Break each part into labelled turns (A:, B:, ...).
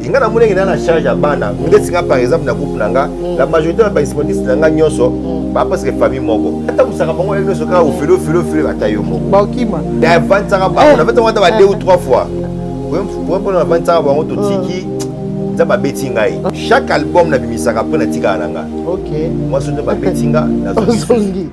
A: inga na mona ngina na charge ya bana ndesinga par exemple na groupe nanga la majorité ba sportifs nanga nyonso ba parce que famille moko ata musaka bango eno soka au filo ata yo moko
B: ba okima
A: da 20 saka ba na fait on va 2 ou 3 fois pour prendre 20 saka bango to tiki za ba betinga yi chaque album na bimisaka pona tika nanga
B: OK
A: moi so ba betinga na
B: zongi.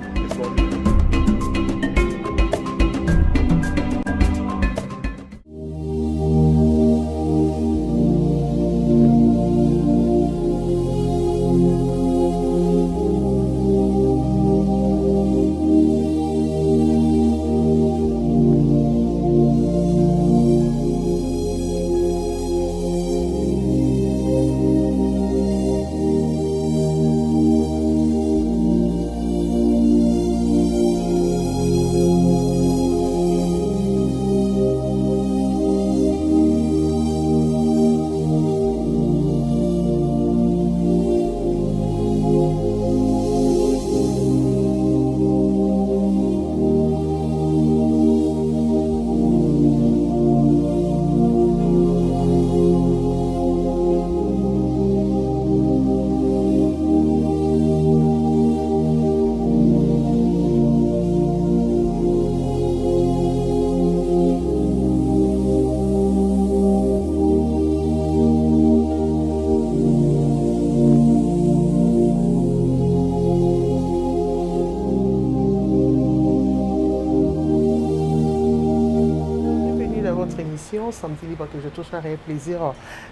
B: Samedi libre que je toucherai un plaisir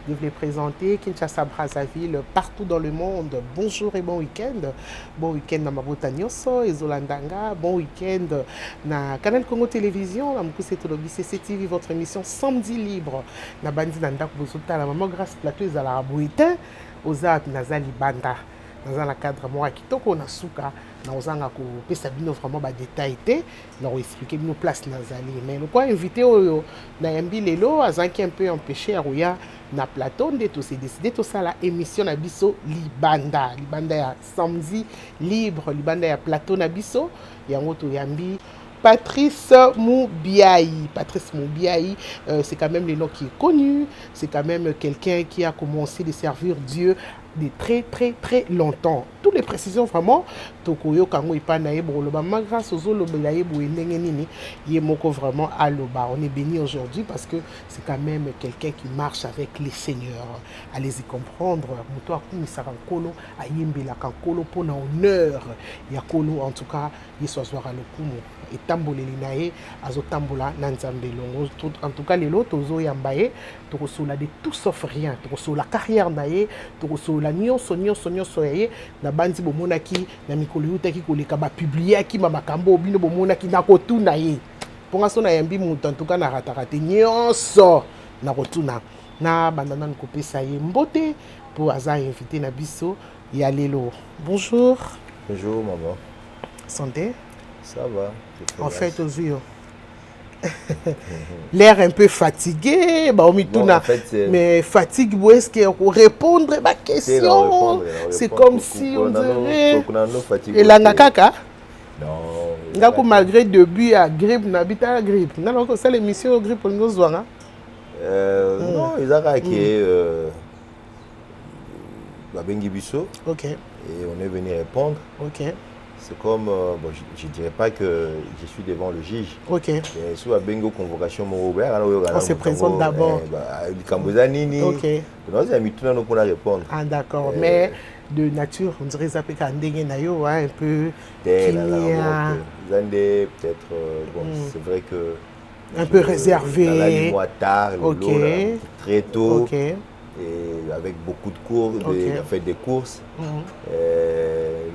B: de vous les présenter. Kinshasa, Brazzaville, partout dans le monde. Bonjour et bon week-end. Bon week-end na Mabota Nyoso, Ezolandanga. Bon week-end na Canal Congo Télévision. La Moukousé Tolobi CCTV, votre émission Samedi libre. Na Bandi Nanda Kubuzuta, la maman grâce plateau Ezala Abouita. Oza Nazali Banda. Dans un cadre moi kitoko na suka na ozanga ko pesa bino vraiment ba détail té na expliquer bino place nazali mais le quoi invité oyo na yambi lelo azanki un peu empêché à roya na plateau nde to s'est décidé to ça la émission na biso libanda ya samedi libre libanda ya plateau na biso yango to yambi Patrice Moubiaï. Patrice Moubiaï, c'est quand même le nom qui est connu, c'est quand même quelqu'un qui a commencé de servir Dieu de très longtemps. Toutes les précisions vraiment, Tokoyo Kango Ipanae Broloba, grâce aux Olobelaye Bouenengenini, Yemoko vraiment à l'Oba. On est béni aujourd'hui parce que c'est quand même quelqu'un qui marche avec les seigneurs. Allez-y comprendre. Moutoua Koumi Sarankolo, Ayembela Kankolo, pour honneur. Yakolo, en tout cas, Yeswazwara le Kumo. Et tamboleli nae azo tambola na nzambe longo en tout cas les lots tozo yambaye tokosola de tout sauf rien tokosola carrière nae tokosola nyonso ye na bandi bomonaki na mikolo yutaki koleka ba publier ki makambo bino bomonaki na kotuna ye ponga sona yambi mutu en tout cas na ratarate nyonso na kotuna na bandana nkopesa ye mbote pour aza invité na biso ya lelo. Bonjour.
A: Bonjour maman.
B: Santé.
A: Ça va.
B: En fait, aux yeux. L'air un peu fatigué, bah, en fait, mais fatigue, où est-ce qu'il faut répondre à ma question? C'est comme si on dirait. Et la nakaka? Non. Malgré début à grippe, n'habite à grippe. Non, c'est l'émission grippe pour nous voir.
A: Non, ils ont qui Babengi Bisso.
B: Ok.
A: Et on est venu répondre.
B: Ok.
A: C'est comme, bon, je ne dirais pas que je suis devant le juge.
B: Ok.
A: Sous la bingo convocation,
B: on se présente d'abord.
A: Ok. Nous avons mis tout le monde pour répondre.
B: Ah d'accord, mais de nature, on dirait ça peut être un peu...
A: Peut-être, bon, c'est vrai que...
B: Un peu réservé.
A: Dans la nuit tard, très tôt.
B: Ok.
A: Et avec beaucoup de cours, fait des courses.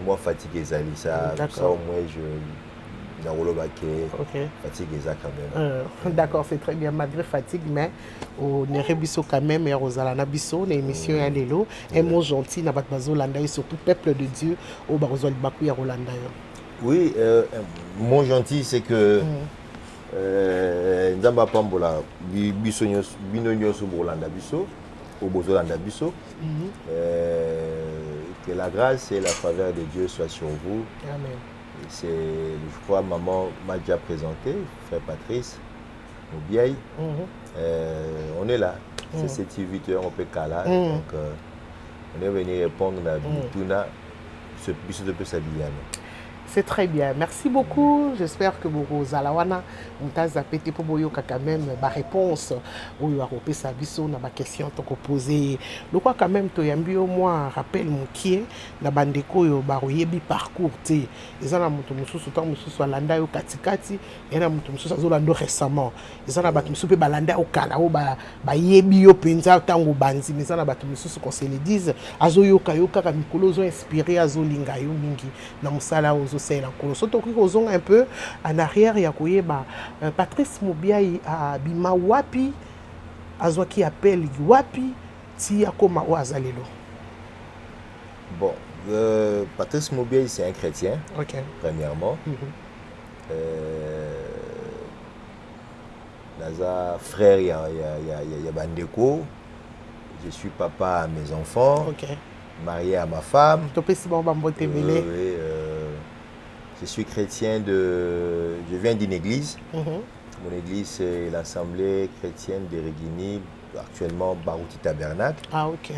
A: Moi, fatigué, ça au moins, je fatigué ça quand même.
B: D'accord, c'est très bien, malgré fatigue, mais on est rebisso quand même, et Rosalana Bisso, l'émission est Lélo, un mot gentil, n'a pas de et surtout peuple de Dieu, au Barozol Bakou et Rolanda.
A: Oui, mot gentil, c'est que Nzamba Pambola, Bisso Binonyo sur Rolanda Bisso. Au Bozolanda Bisso. Que la grâce et la faveur de Dieu soient sur vous.
B: Amen.
A: C'est, je crois, maman m'a déjà présenté, frère Patrice, Moubiaï. On est là. c'est 7-8 heures, on peut caler. Donc, on est venu répondre à Bituna, ce peut s'habiller.
B: C'est très bien. Merci beaucoup. J'espère que vous Zalawana, Mutaza Pété pour Boyoka quand même ma réponse ou Europé Sabiso na ma question to poser. Le quoi quand même to yambi au moins rappel mon qui est na bandeko yo baroyebi parcours té. Ils en a mutu mususu tant mususu alanda yo katikati et na mutu mususu azolando récemment. Ils en a batu mususu pe balanda au kala o ba yebi yo penza tango banzi mais en a batu mususu qu'on se le dise azoyoka yoka ka mikolo zo inspiré azolinga yo mingi na musala ozo c'est la surtout un peu en arrière il y a Patrice Mubiai à Bima Wapi Azwa qui appelle Wapi si Akoma Oazalelo.
A: Bon, Patrice Mubiai c'est un chrétien, premièrement. Naza frère il y a Bandeko. Je suis papa à mes enfants, marié à ma femme. Je suis chrétien je viens d'une église. Mon église, c'est l'Assemblée chrétienne de Régini, actuellement Baouti Tabernacle.
B: Ah, ok.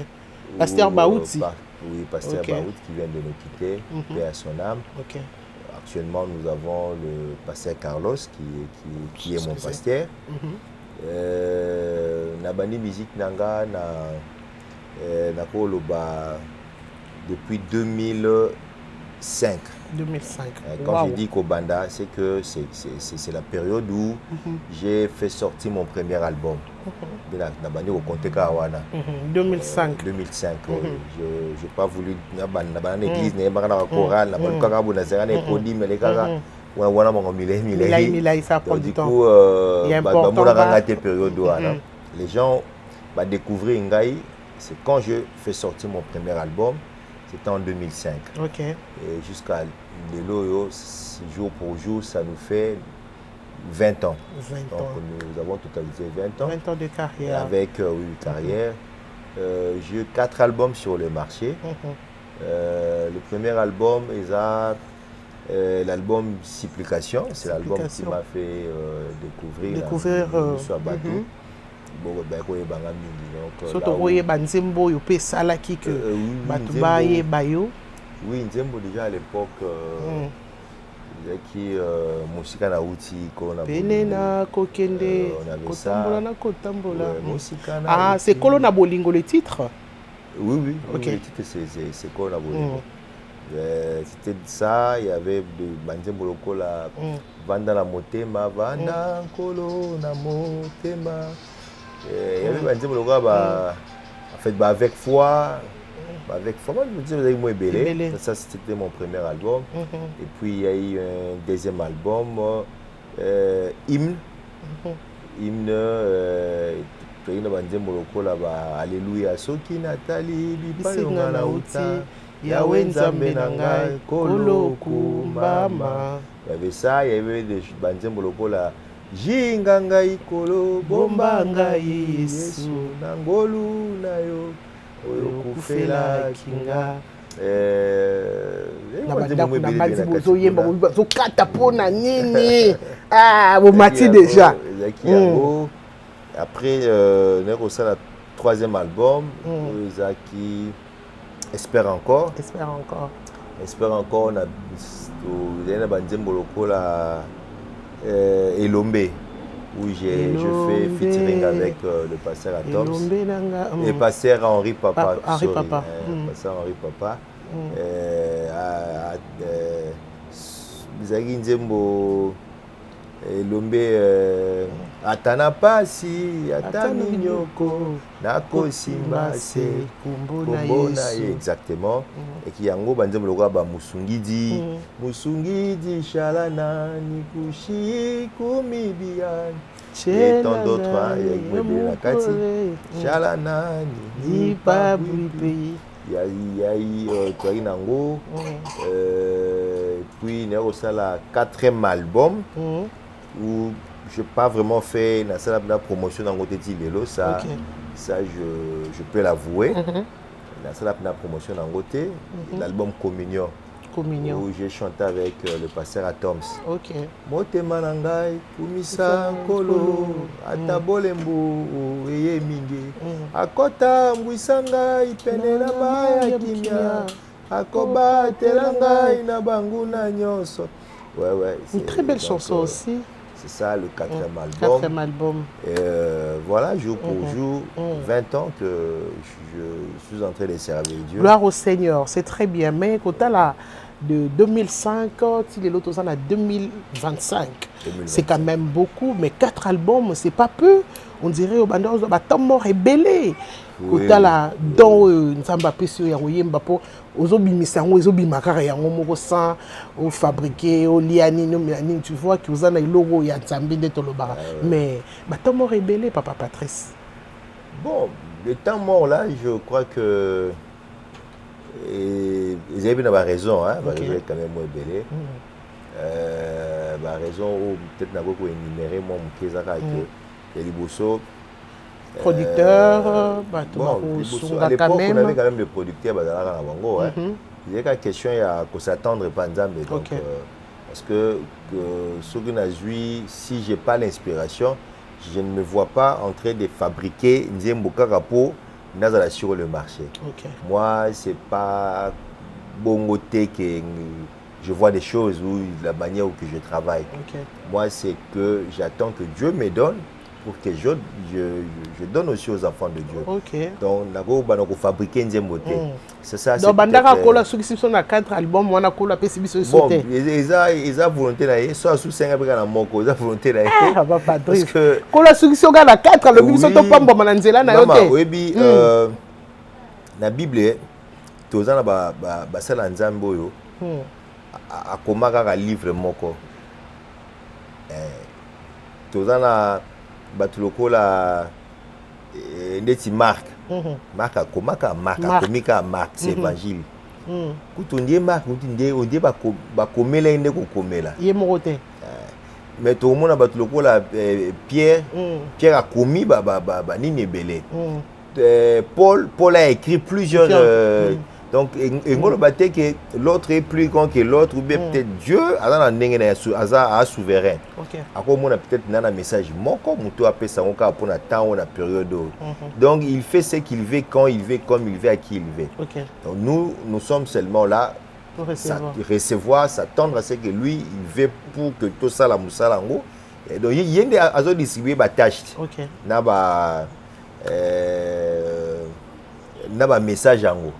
B: Pasteur Baouti.
A: Oui, Pasteur Baouti qui vient de nous quitter, paix à son âme. Actuellement, nous avons le Pasteur Carlos qui est mon pasteur. Nabani musique nanga na koloba depuis 2005.
B: 2005.
A: Quand je dis Kobanda, c'est que c'est la période où j'ai fait sortir mon premier album.
B: 2005.
A: 2005. Je n'ai pas voulu l'église, je n'ai pas la chorale, je n'ai pas les gens vont découvrir Ngaï. C'est quand je fais sortir mon premier album. C'était en 2005. Et jusqu'à Lelo, jour pour jour, ça nous fait 20 ans.
B: 20
A: Donc
B: ans.
A: nous avons totalisé 20 ans.
B: 20 ans de carrière.
A: Avec carrière. J'ai eu 4 albums sur le marché. Le premier album, l'album Supplication. C'est l'album qui m'a fait découvrir oui, Nzembo déjà à l'époque qui Moussika na Outi on avait ça.
B: Ah, c'est Colona Bolingo le titre?
A: Oui, le titre c'est Colona Bolingo. C'était ça, il y avait de Banzembo Lokola Vanda la Motema, Vanda Colona Motema. Il y avait Banzembo Lokola en fait avec foi. Avec moi, je me disais, Belé. Ça, c'était mon premier album. Et puis, il y a eu un deuxième album, Hymne. Hymne, Alléluia. Soki Nathalie, Bipayonga na Uta, Yahweh Nzambe Nangai, Kolo Kumbama. Il y avait ça, il y avait des Banzembo Lokola. Jingangai Kolo, Bombangai Yesu, Nangolu Nayo. Okufela kinga
B: déjà.
A: Après le troisième album, Zaki Espère encore. On a Elombe. Où je fais featuring avec le pasteur Atoms et pasteur Henri Papa. Pasteur Henri Papa. Zagi Nzembo Elombe Atana Pasi, Atani Nyoko, Nako Simbase, Kumbona, exactement. Et qui yango Banzembo Loga ba Musungidi, Musungidi Shalana, Nikushi, Kumibian. Et tant d'autres, il y a Nakati, Shalana, Nipabuipi. Il y a eu Torinango, puis il y a aussi le 4e album où je n'ai pas vraiment fait la promotion dans le côté de Lelo, ça je peux l'avouer. La promotion dans le côté, l'album Communion.
B: Trop mignon.
A: Où j'ai chanté avec le pasteur Atoms.
B: Ok.
A: Motema nangai, kumisa kolo, atabolembu, eye mingi. Akota mbwisanga, ipenela maya kimia. Akoba telanga, inabanguna nyoso. Ouais.
B: Une très belle chanson aussi.
A: C'est ça le 4e album.
B: 4e album.
A: Voilà, jour pour jour, 20 ans que je suis en train de servir Dieu.
B: Gloire au Seigneur, c'est très bien. Mais quand tu as là, de 2005, il est l'autre à 2025, c'est quand même beaucoup. Mais 4 albums, c'est pas peu. On dirait au bandeur, tant mort est belé. Quand tu as là, dans Nzamba Pesio Yaroye Mbapo, aux obimisango, aux obimakara yango moko sans au fabriquer, au liani, tu vois que vous en avez le logo ya Nzambi de Tolobara. Mais tant mort est belé, Papa Patrice.
A: Bon, le temps mort là, je crois que ils avaient bien raison, hein, okay. Raison quand même moins belé. Raison ou peut-être n'a pas énuméré moi mon Kézara que Liboso.
B: Producteur,
A: bon, à l'époque on avait quand même le producteur Badalaka Nabango. Il y a une question à s'attendre pas Nzambe. Donc parce que si j'ai pas l'inspiration, je ne me vois pas en train de fabriquer Nzemboka Rapo Nazala sur le marché. Moi, c'est pas bon côté que je vois des choses ou la manière où que je travaille. Moi, c'est que j'attends que Dieu me donne pour que je donne aussi aux enfants de Dieu. Donc, on va fabriquer Nzembote. C'est ça.
B: Donc, Bandara Kola, ceux qui sont à 4 albums, on a Kola PCB.
A: Bon, ils ont volonté d'aller, soit sous 5 ans, ils ont volonté d'aller.
B: Parce que. Kola, ceux qui sont à 4 albums, ils sont pas bon, Mananzela, na yote.
A: Oui, la Bible, tous en a basala Nzambo yo, a komaka livre moko. Tous en a batuloko la ndeti Marc. Marc a komaka Marc a komika Marc, c'est évangile. Quand on dit Marc, on dit ba komela inde ko komela.
B: Yemorote.
A: Mais tout le monde a batuloko la Pierre a commis ba nini belé. Paul a écrit plusieurs. Donc, il que l'autre est plus grand que l'autre, ou bien peut-être Dieu a souverain. Après, on a peut-être un message. Mon corps, on a appelé ça pour la temps ou la période. Donc, il fait ce qu'il veut, quand il veut, comme il veut, à qui il veut. Donc, nous sommes seulement là pour recevoir, s'attendre à ce que lui, il veut pour que tout ça, la moussalango. Donc, il y a des distribuer des tâches. N'a message en haut.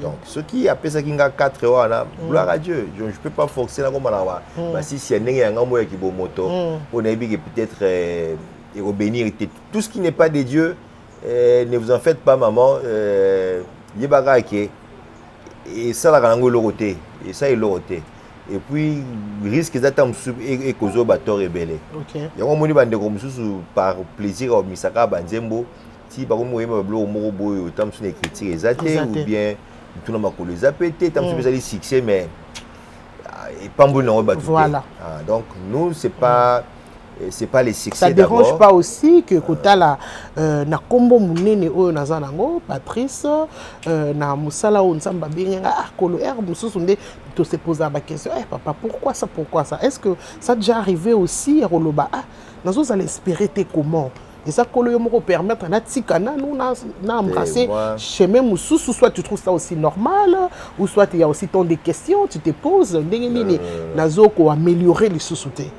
A: Donc, ce qui appelle ça qui a 4 heures, gloire à Dieu. Je ne peux pas forcer comme si c'est un moyen qui est moto, on a peut-être bénir. Tout ce qui n'est pas de Dieu, ne vous en faites pas, maman. Et ça, la l'oroté. Et ça, est l'oroté. Et puis, risque d'attendre et cause au bateau rebelle. Il y a un moment par plaisir au Misaka Banzembo. Si par exemple, vous avez une écriture ou bien tout le monde les a pété, vous avez succès, mais pas bon.
B: Voilà.
A: Donc, nous, c'est pas les succès.
B: Ça ne dérange pas aussi que Kotala na kombo munene oyo nazanango Patrice na musala o nsamba benga kolo mususu nde to se poser la question papa pourquoi ça est-ce que ça déjà arrivé aussi roloba nazo ça l'espérer comment. Et ça, qu'on permettre à Tikana, nous, embrasser chemin Moussou, soit tu trouves ça aussi normal, ou soit il y a aussi tant de questions, tu te poses, nazo ko améliorer les sous-soutés.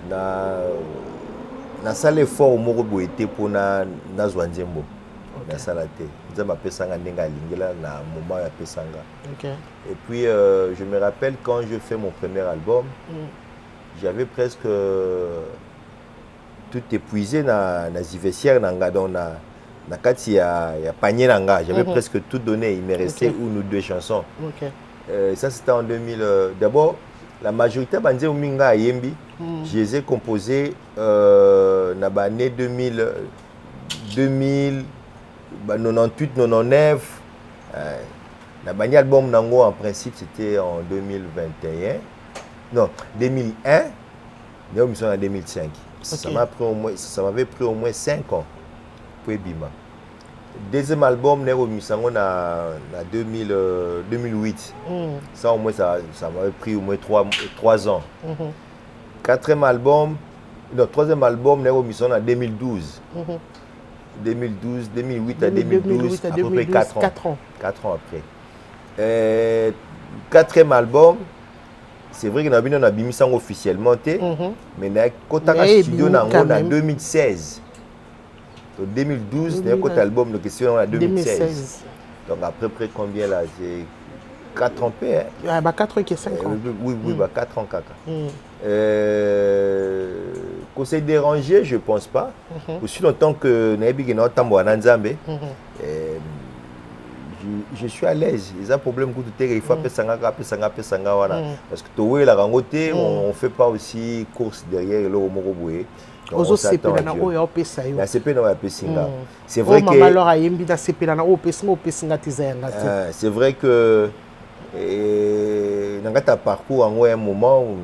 A: Na salle effort moko été pour na Zwanzembo. Na salate. Nzamba pesanga ndenga lingela na moment ya pesanga. Et puis je me rappelle quand je fais mon premier album, j'avais presque tout épuisé dans les vestiaires na kati ya panier nanga. J'avais presque tout donné. Il me restait une ou deux chansons. Ça c'était en 2000. D'abord, la majorité de Minga à Yembi, je les ai composés dans l'année 2000, 98, 99. Le album Nango en principe c'était en 2021. Non, 2001. Nous sommes en 2005. Ça m'avait pris au moins 5 ans pour Ebima. Deuxième album, Nero Misango, en 2008. Ça, au moins, ça m'avait pris au moins 3 ans. Quatrième album, non, troisième album, Nero Misango, en 2012. 2012, 2008 à 2012, à peu près 4 ans. 4 ans après. Quatrième album, c'est vrai qu'on a mis ça officiellement, mais on a studio en 2016. En 2012, on a un album de question en 2016. Donc à peu près combien là? C'est 4 ans.
B: Ah, bah 4 ans et 5 ans.
A: Oui, 4 ans. Qu'on s'est dérangé, je ne pense pas. Aussi longtemps que je suis à l'aise. Il y a un problème il faut appeler Sanga. Parce que on ne fait pas aussi course derrière le Mokoboué.
B: C'est vrai
A: que dans ta parcours, en un moment où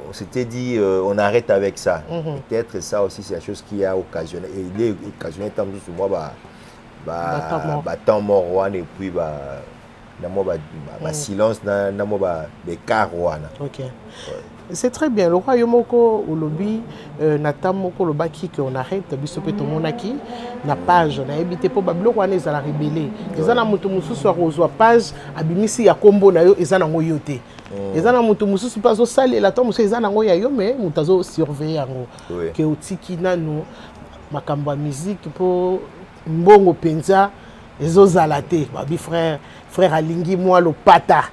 A: on s'était dit on arrête avec ça. Peut-être ça aussi c'est la chose qui a occasionné. Et il est occasionné tant sur moi temps mort et puis silence des carres.
B: C'est très bien. Le royaume au lobby, Natamoko le baki qu'on arrête, bisope to monaki, na page, na habité pour bablo wane za la rébellé. Ezana mutu musu so rozwa page abimisi ya kombo na yo ezana ngoyote. Ezana mutu musu si pas au sale la to musu ezana ngoya yo mais mutazo surveiller yango. Que otiki nanu makambo ya musique pour mbongo penza ezozalate. Babi frère alingi moi le pata.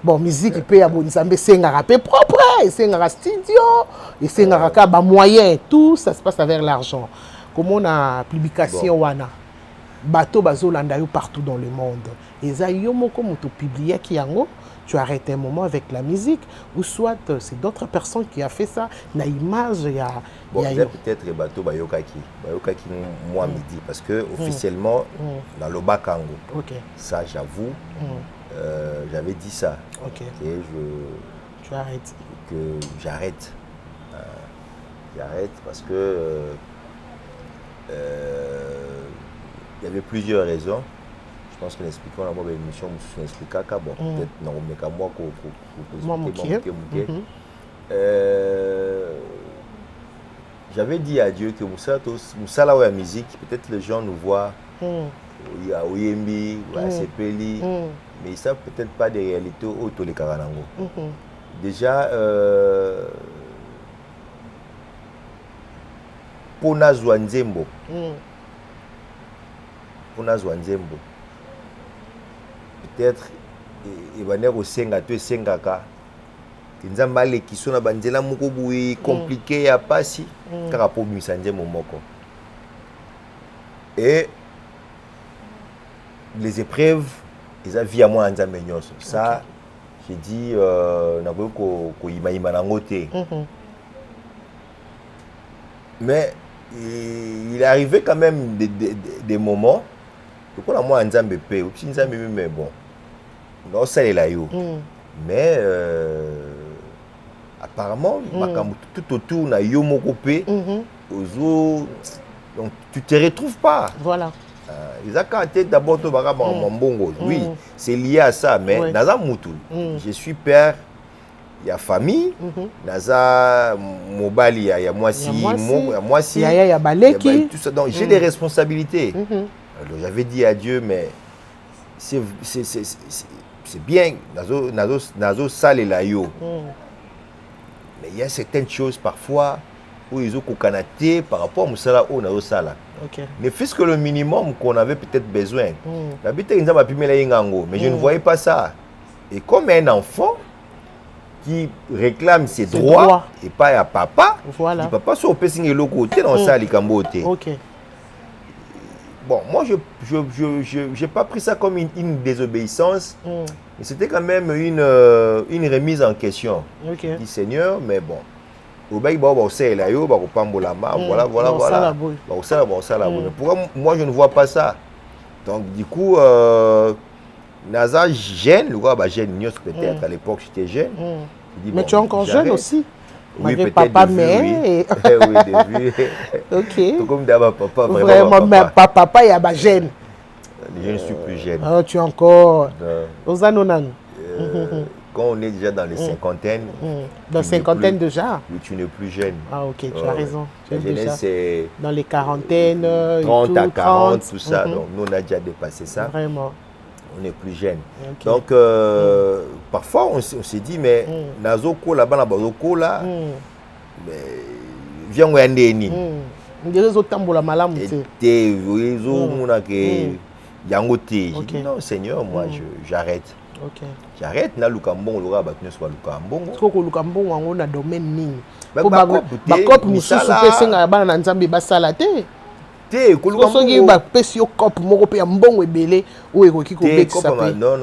B: Bon, musique peut y avoir une sengara propre, une studio, une sengara moyen, tout ça se passe avec l'argent. Comme on a publication wana, bateau bazolanda yo partout dans le monde. Et ça yomo comme tu publié qui yango, tu arrêtes un moment avec la musique ou soit c'est d'autres personnes qui a fait ça, na image il y a
A: peut-être le bateau bayokaki moi midi parce que officiellement dans le Bakango. Ça j'avoue. J'avais dit ça.
B: Tu arrêtes.
A: Que j'arrête. J'arrête parce que il y avait plusieurs raisons. Je pense que l'expliquons dans l'émission, nous expliquons bon, peut-être non, mais qu'à moi j'avais dit à Dieu que Moussa la musique, peut-être les gens nous voient. Il y a Oyembi, il y a Sepeli, mais ils ne savent peut-être pas des réalités autour des Karanango. Déjà, pour Nazwanzembo, peut-être, il va y avoir Sengato et Sengaka. Nzambale qui sont dans la Mokoboui, compliqué, à pas si, car pour Musanzembo Moko. Et les épreuves, ils ont vu à moi en Zambénios. Ça, j'ai dit, mais il est arrivé quand même des moments, où moi en Zambé, mais bon, non, ça est là. Mais apparemment, tout autour, on a Yomokopé, donc tu ne te retrouves pas.
B: Voilà.
A: D'abord, oui, c'est lié à ça, mais Naza Moutou, je suis père, il y a famille, Naza Mobali, il y a moi si, il y a
B: Baleki,
A: tout ça, donc j'ai des responsabilités. Alors j'avais dit à Dieu, mais c'est bien, Nazo sale la yo, mais il y a certaines choses parfois où ils ont kokanaté par rapport à Moussala ou Nazo Sala. Ne fût-ce que le minimum qu'on avait peut-être besoin. Mais je ne voyais pas ça. Et comme un enfant qui réclame ses droits et pas à papa,
B: voilà.
A: Papa soit au pessing et l'autre côté dans ça, les cambotés. Bon, moi, je n'ai pas pris ça comme une désobéissance, mais c'était quand même une remise en question. Du Seigneur, mais bon. Voilà. Mais pourquoi moi je ne vois pas ça? Donc du coup, Naza jeune, peut-être, à l'époque j'étais jeune.
B: Mais tu es encore jeune aussi.
A: Oui,
B: peut-être papa, mais...
A: Oui, oui de vue.
B: Ok.
A: Tout comme d'abord papa,
B: vraiment, mais papa, il y a ma gêne.
A: Je ne suis plus jeune.
B: Oh, tu es encore... Ozanonan.
A: Quand on est déjà dans les cinquantaines...
B: Dans cinquantaine déjà?
A: Oui, tu n'es plus jeune.
B: Ah ok, tu as raison.
A: La jeunesse, c'est...
B: Dans les quarantaines,
A: 30 à 40, tout ça. Donc, nous, on a déjà dépassé ça.
B: Vraiment.
A: On est plus jeune.
B: Okay.
A: Donc, parfois, on s'est dit, mais Nazoko, là-bas, là-bas, là, viens, on est né.
B: On dirait que tambola malam.
A: Et non, Seigneur, moi, j'arrête.
B: Okay.
A: J'arrête, na lukambon, l'ora, batne soit lukambon.
B: Est-ce que lukambon, on a domaine ni? Bakop mususu pe senga bana na nzambe basala te.
A: Te
B: kolukambon. Soki ba pesi yo cop moko pe mbongo ebele o ekoki ko bekisa pe.
A: Non.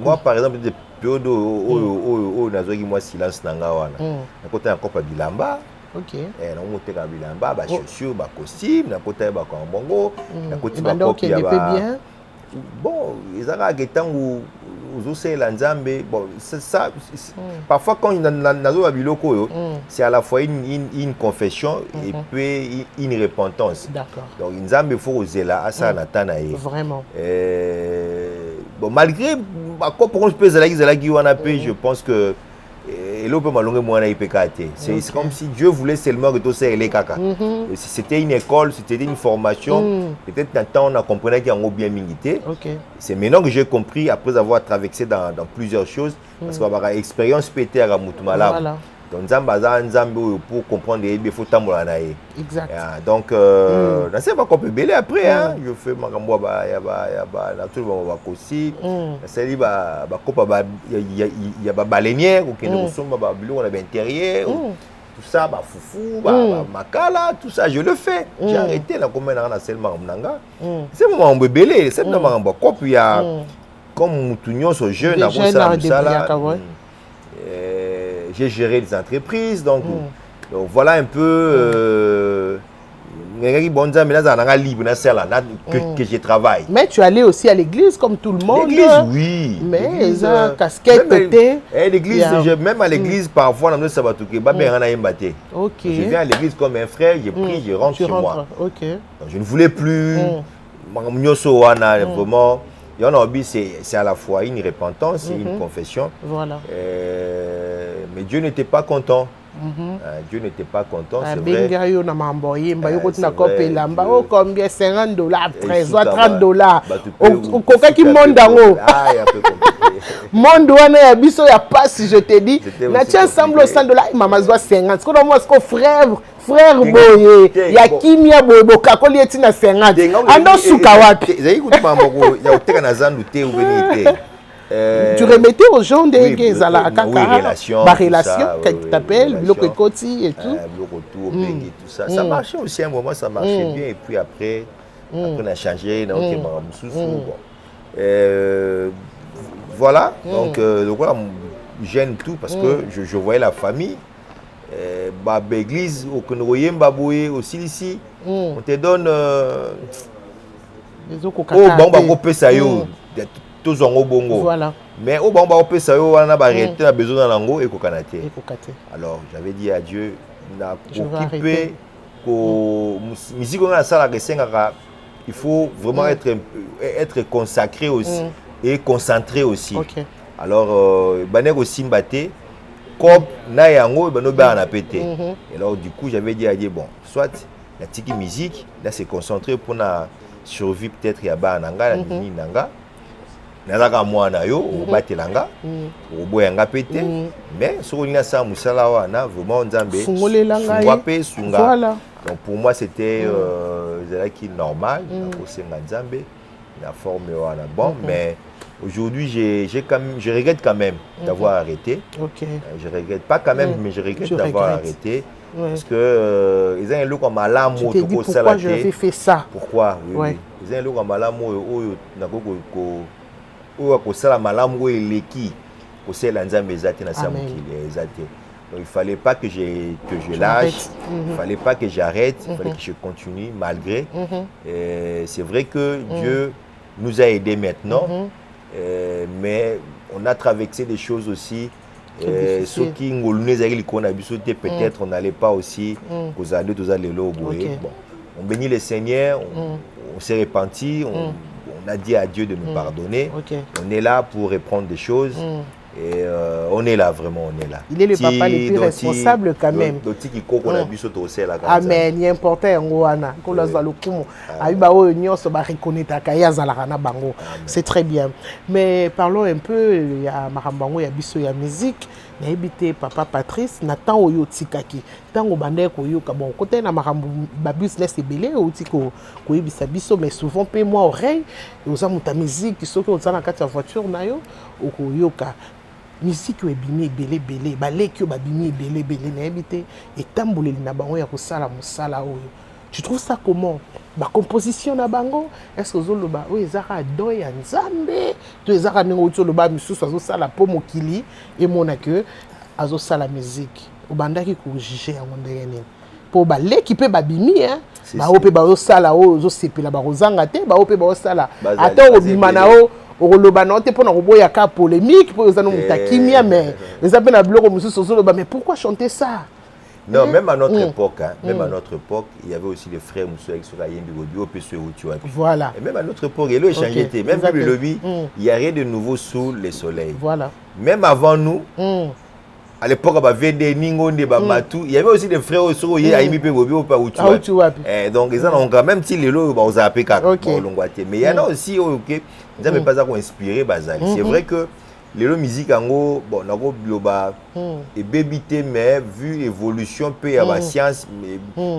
A: Moi par exemple des période o nazoki moi silence nanga wana. Na kota ya cop bilamba.
B: OK.
A: Na moteka bilamba ba chaussures ba costume na kota ba kambongo na koti ba
B: cop ya ba.
A: Bon, ils ont où bon, ça, parfois quand c'est à la fois une confession et puis une repentance.
B: D'accord.
A: Donc il faut oser là à ça
B: vraiment.
A: Bon, malgré je pense que c'est comme si Dieu voulait seulement que tout ça les caca. C'était une école, c'était une formation. Peut-être maintenant on a compris qu'il y a un bien milité. C'est maintenant que j'ai compris après avoir traversé dans plusieurs choses parce qu'on a expérience pété à Moutoumala. Voilà. Donc pour comprendre il faut tambola naé.
B: Exact.
A: Donc on sait pas qu'on peut bêler après hein. Je fais ma gambo na tout le monde va aussi. C'est dit il y a baleinière ou que nous sommes on a intérieur tout ça foufou makala tout ça je le fais. J'ai arrêté là comme on a seulement nanga. C'est moment on peut bêler, c'est moment cop il y a comme Moutounion ce jeune à ça là. J'ai géré des entreprises, donc voilà un peu que je travaille.
B: Mais tu allais aussi à l'église comme tout le monde.
A: L'église, oui.
B: Mais ça, casquette,
A: l'église, même à l'église, parfois, je viens à l'église comme un frère, je prie, je rentre chez moi.
B: Okay.
A: Donc, je ne voulais plus. Vraiment. C'est à la fois une repentance et une confession.
B: Voilà.
A: Mais Dieu n'était pas content. Dieu n'était pas content, c'est vrai.
B: Combien 50 dollars, 13 30 dollars. Au qui monte en haut. Mon douane a biso ya passe, je te dis. Na tiens ensemble 100 dollars, maman doit 50. Quand moi ce frère boye, ya kimia boye bokakoli eti na 50. Ando suka wapi. Tu remettais aux gens des
A: relations,
B: qui t'appellent, bloc côté et tout.
A: Ça marchait aussi un moment, ça marchait bien. Et puis après, on a changé. Voilà, donc j'aime tout parce que je voyais la famille. L'église, au Konoyem, Baboué, aussi ici, on te donne.
B: Voilà.
A: Mais au bon on a besoin d'ango et kokanate. Alors j'avais dit à Dieu occupé musique on a ça il faut vraiment être consacré aussi et concentré aussi. Alors banek aussi mbaté comme na yango bano ba na pété. Et alors du coup j'avais dit à Dieu bon soit la tiki musique là c'est concentré pour na survie peut-être ya ba nanga la nini nanga. Nazaka mwana yo obatelanga oboyanga pété mais sur une sa musala wana vraiment nzambe sunga pe sunga. Voilà. Donc pour moi c'était qui normal au senga nzambe la forme wana bon mais aujourd'hui je regrette quand même d'avoir arrêté. Je regrette pas quand même mais je regrette d'avoir arrêté. Parce que ils ont un look comme malamu
B: tu te dis pourquoi je vais faire ça.
A: Pourquoi oui. Ils ont un look comme malamu donc il fallait pas que je lâche, il fallait pas que j'arrête, il fallait que je continue malgré. C'est vrai que Dieu nous a aidés maintenant, mais on a traversé des choses aussi Ce qui peut-être on n'allait pas aussi aux années bon, on bénit le Seigneur, on s'est repenti, on a dit à Dieu de nous pardonner. On est là pour reprendre des choses. Et on est là, vraiment, on est là.
B: Il est le papa le plus responsable quand même. Amen. Il est important. C'est très bien. Mais parlons un peu, il y a Marambango, il y a Bisso, il y a musique. Il y a habité papa Patrice, Nathan Oyo Tikaki. Tant au bandé koyo kabon. Côté na Marambo business est belé ou tiko koyo bisabiso, mais souvent paie moi oreille. Aux amis ta musique, qui sont qui ont dans la voiture na yo ou koyo ka. Musique est bimé belé belé, balé qui est bimé belé belé n'habité et tamboulé na bango ya kusala musala oyo. Tu trouves ça comment? La composition na bango, est-ce que zolo ba oui zara doya nzambe, tu zara nengo zolo ba misu azo sala po mokili et monake azo sala musique. Obanda ki ko juger en ndenge po ba l'équipe ba bimi hein. Ba ope ba sala o zo sepela ba rozanga te, ba ope ba sala. Ata obima na o oloba na te pona koboya ka polémique po za no mutakimia mais les appels na bloko musu sozolo ba mais pourquoi chanter ça?
A: Non, même à notre époque, hein, même à notre époque, il y avait aussi les frères Moussou avec Sorayen Bigodio,
B: voilà.
A: Et même à notre époque, il y a changé. Même le lobby, il n'y a rien de nouveau sous le soleil.
B: Voilà.
A: Même avant nous, à l'époque, il y avait aussi des frères Moussou, il y a Aimi Bigodio, donc ils ont quand même si les lots, ils ont appelé mais il y en a aussi, ok, ils n'avaient pas à inspirer Bazali. C'est vrai que les musiques en gros, bon, et bébité, mais vu l'évolution, peu à la science,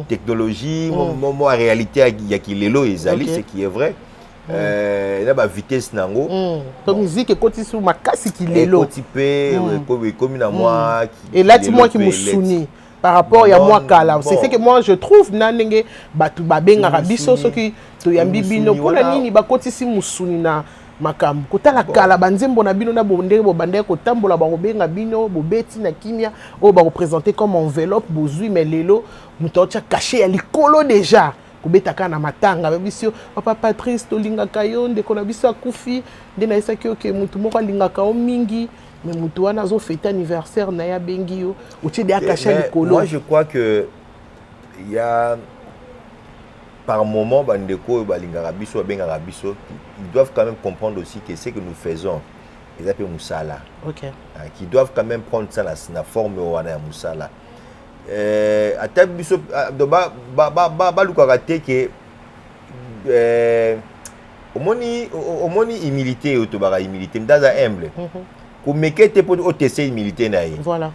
A: technologie, la réalité, il y a qui les lots, c'est qui est vrai. Il y a la vitesse nango.
B: La musique est côté sur ma casse qui les lots.
A: Comme moi.
B: Et là, c'est moi qui me sounis. Par rapport à moi, c'est fait que moi je trouve nanenge batu babenga rabiso soki to yambi bino pona nini ba côté si musuni na makam kotala kala banzembo na bino na bondé bo bande ko tambola ba robenga bino bo beti na kimia o ba représenter comme enveloppe bozui mais lelo mutocha caché ya likolo déjà kobetaka na matanga babisio papa Patrice to linga kayonde kona biso akufi nde na isaki oke mutu moko linga ka o mingi mais mutu wana zo fêter anniversaire na ya bengi yo uti de caché likolo.
A: Moi je crois que il y a par moment, ils doivent quand même comprendre aussi que ce que nous faisons, ils appellent Moussala. Qui doivent quand même prendre ça la forme de Moussala. À tel biso, au moni humilité, humilité, dans la humble. Pour me quitter pour OTC humilité
B: voilà.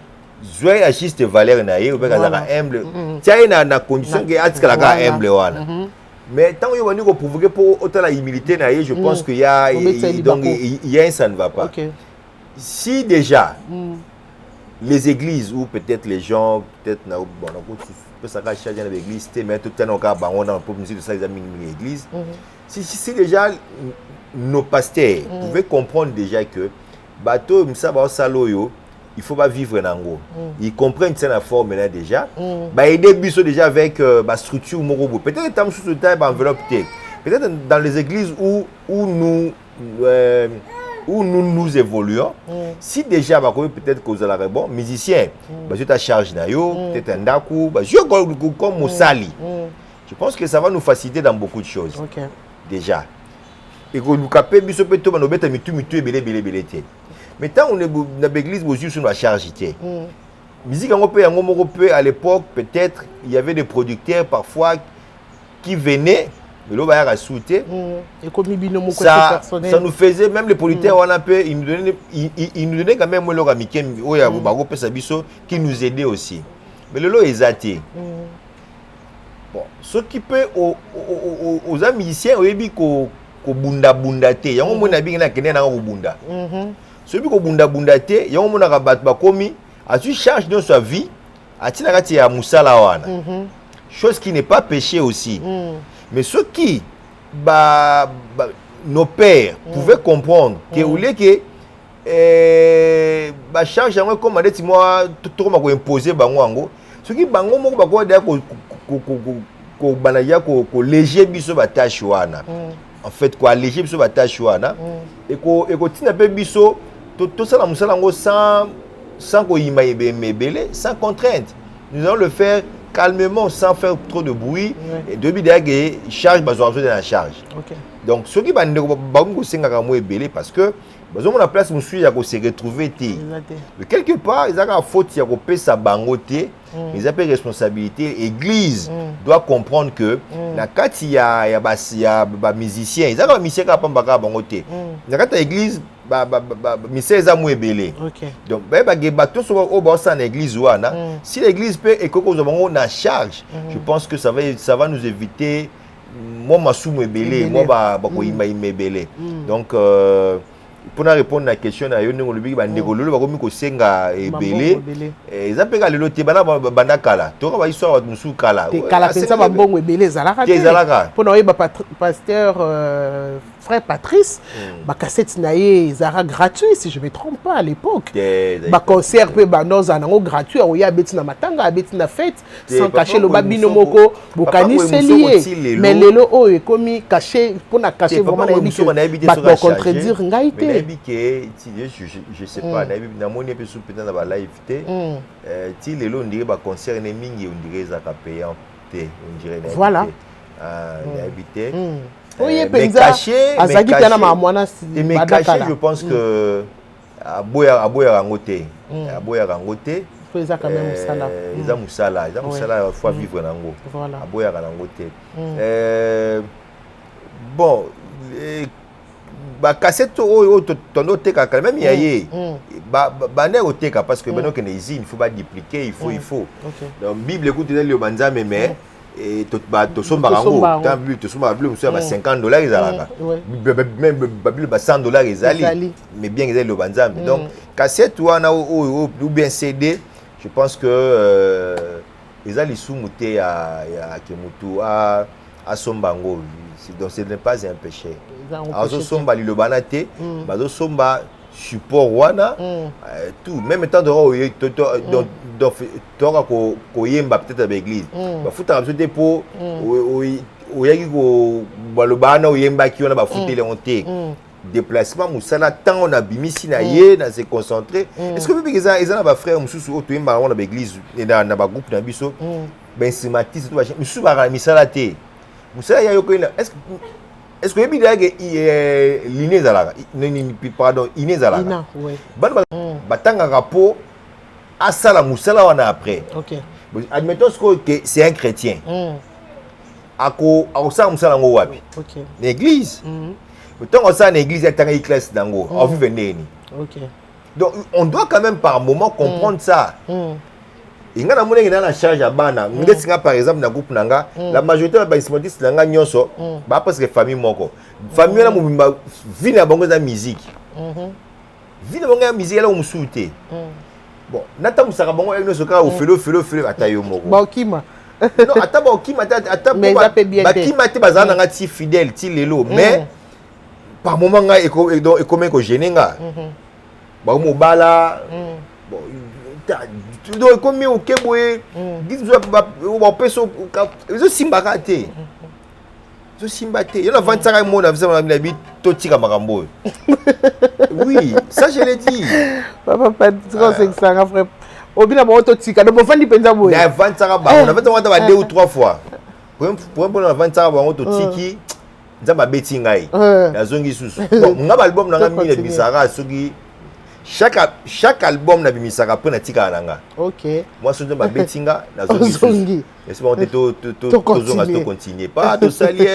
A: Joie agiste valeur naïe ou bien humble. Tiens na condition que atikala humble wana. Mais tant que vous provoquez pour autant la humilité naïe, je pense qu'il y a donc il y a un ça ne va pas. Si déjà les églises ou peut-être les gens peut-être na bon peut ça cacher dans l'église mais tout le temps on a on a pour musique de ça l'église. Si déjà nos pasteurs pouvaient comprendre déjà que bateau msa ba saloyo il faut pas vivre en gros. Ils comprennent ça la forme là déjà. Bah aider biso déjà avec la structure morobo. Peut-être tam sous taille enveloppe. Peut-être dans les églises où nous évoluons. Si déjà bah peut-être que vous allez bon musicien, bah je ta charge na yo, peut-être un daku, bah je comme Moussali. Je pense que ça va nous faciliter dans beaucoup de choses. Déjà. Et que nous capé biso peut to banobeta mitu belé. Mais tant on est dans l'église, vous sur la charge. Musique à l'époque, peut-être, il y avait des producteurs parfois qui venaient, mais là, ça nous faisait, même les producteurs, ils nous donnaient quand même qui nous aidaient aussi. Mais le lot est athée. Bon, ce qui peut aux musiciens, celui qui bunda te yango mona ka bat ba komi a tu charge dans sa vie a tina kati ya musala wana chose qui n'est pas péché aussi mais ceux qui nos pères pouvaient comprendre que oulé que ba charge yango comme adeti moi tout ma ko imposer bango ango ceux qui bango moko ba ko da ko banaya ko léger biso ba tâche wana en fait quoi léger biso ba tâche wana et ko tina pe biso tout ça la musala ngo sans sans contrainte. Nous allons le faire calmement, sans faire trop de bruit. Et depuis derrière, charge, besoin de la charge. Donc, ce qui va nous parce que besoin de la place, nous se retrouver. Mais quelque part, ils ont une faute, ils ont sa bangoté, ils ont une responsabilité. L'église doit comprendre que la carte, il y a des musiciens, ils ont des musiciens qui ont pas bangoté. La carte l'église, misère za moué belé. Donc bateau sur au bas en église ouana. Si l'église peut et qu'on a charge, je pense que ça va nous éviter moi ma sous belé, moi ba ko imé belé. Donc pour répondre à la question na yo ngo lobi ba ndekolo ba ko mi ko senga belé. Eza pe ka lelo te bana banda kala. To ba histoire wa musu kala.
B: Te kala pensa ba bongo belé zalaka. Pour na ba pasteur frère Patrice, ma cassette naïe zara gratuit si je me trompe pas à l'époque. Ba concert pe ba noza nango gratuit o ya beti na matanga beti na fête sans cacher le babino moko bokani c'est lié. Mais lelo o e komi caché pour na cacher vraiment na biso ba contredire ngaité.
A: Je sais pas na moni pe sous peut-être na ba live té. Ti lelo ndire ba concert ne mingi on dirait za ka payant té on dirait.
B: Voilà.
A: Habité.
B: Oui, mais caché,
A: je pense que à boya rangoté, à boya rangoté.
B: Ils ont quand même musala.
A: Ils ont musala faut vivre nango.
B: Voilà.
A: À boya rangoté. Bon, ba cassette ton oteka quand même yaye. Ba ne oteka parce que maintenant que les il faut pas dupliquer, il faut. Donc Bible écoute le banza mais et tout somba rango tant plus tout somba bleu monsieur ba $50 ezalaka même ba $100 ezali mais bien ezali le banzambe donc cassette ou bien CD je pense que ezali sumuté ya kemutu a sombango donc ce n'est pas un péché azo somba li le banate bazo somba support wana tout même temps donc ko yemba peut-être à l'église ba futa absolument pour oyaki ko balobana oyemba ki wana ba futa le honte déplacement musala tant on a bimisi na ye na se concentrer est-ce que peut ça ils ont ba frère mususu o to yemba wana ba église na ba groupe na biso ben sympathiser tout ba mususu ba misala te musala ya yoko est-ce que il y a l'iné zalaka pardon iné zalaka ban batanga rapport à ça la musala wana après admettons que c'est un chrétien ako ça musala ngo wapi l'église tant ça l'église est en classe dango on vit venir donc on doit quand même par moment comprendre ça. Il y a des gens qui charge à bana. Par exemple, dans le groupe Nanga, la majorité des instrumentistes Nanga nyonso, parce que famille moko. Famille na mubimba vie na bango za musique. Vie na bango ya musique là on souté. Bon, nata musaka bango eno soka au felo atayo moko.
B: Ba okima.
A: Non, ata ba okima ata ba kima te bazana nga ti fidèle ti lelo, mais par moment nga e comme ko genenga. Ba mo bala. Bon, donc comme au Kéboué, dis-moi, on peut se simbater. Se simbater. Il y a 25 mois, on a vu tout tir à Marambo. Oui, ça je l'ai dit.
B: Papa, tu sais que ça, frère. Au bout d'un moment, tout tir. Donc, on fait du pendabo.
A: Il y a 25 mois, on a fait 2 ou 3 fois. Pour un 25 mois, on tout tiki. Ça m'a bettingai. La zone qui sous. Bon, mon album n'a pas mis les bisara, ceux qui. Chaque album na bimisaka pour na tika nanga.
B: OK.
A: Moi je ma betinga na zongi. Est-ce qu'on to continuer pas to salier.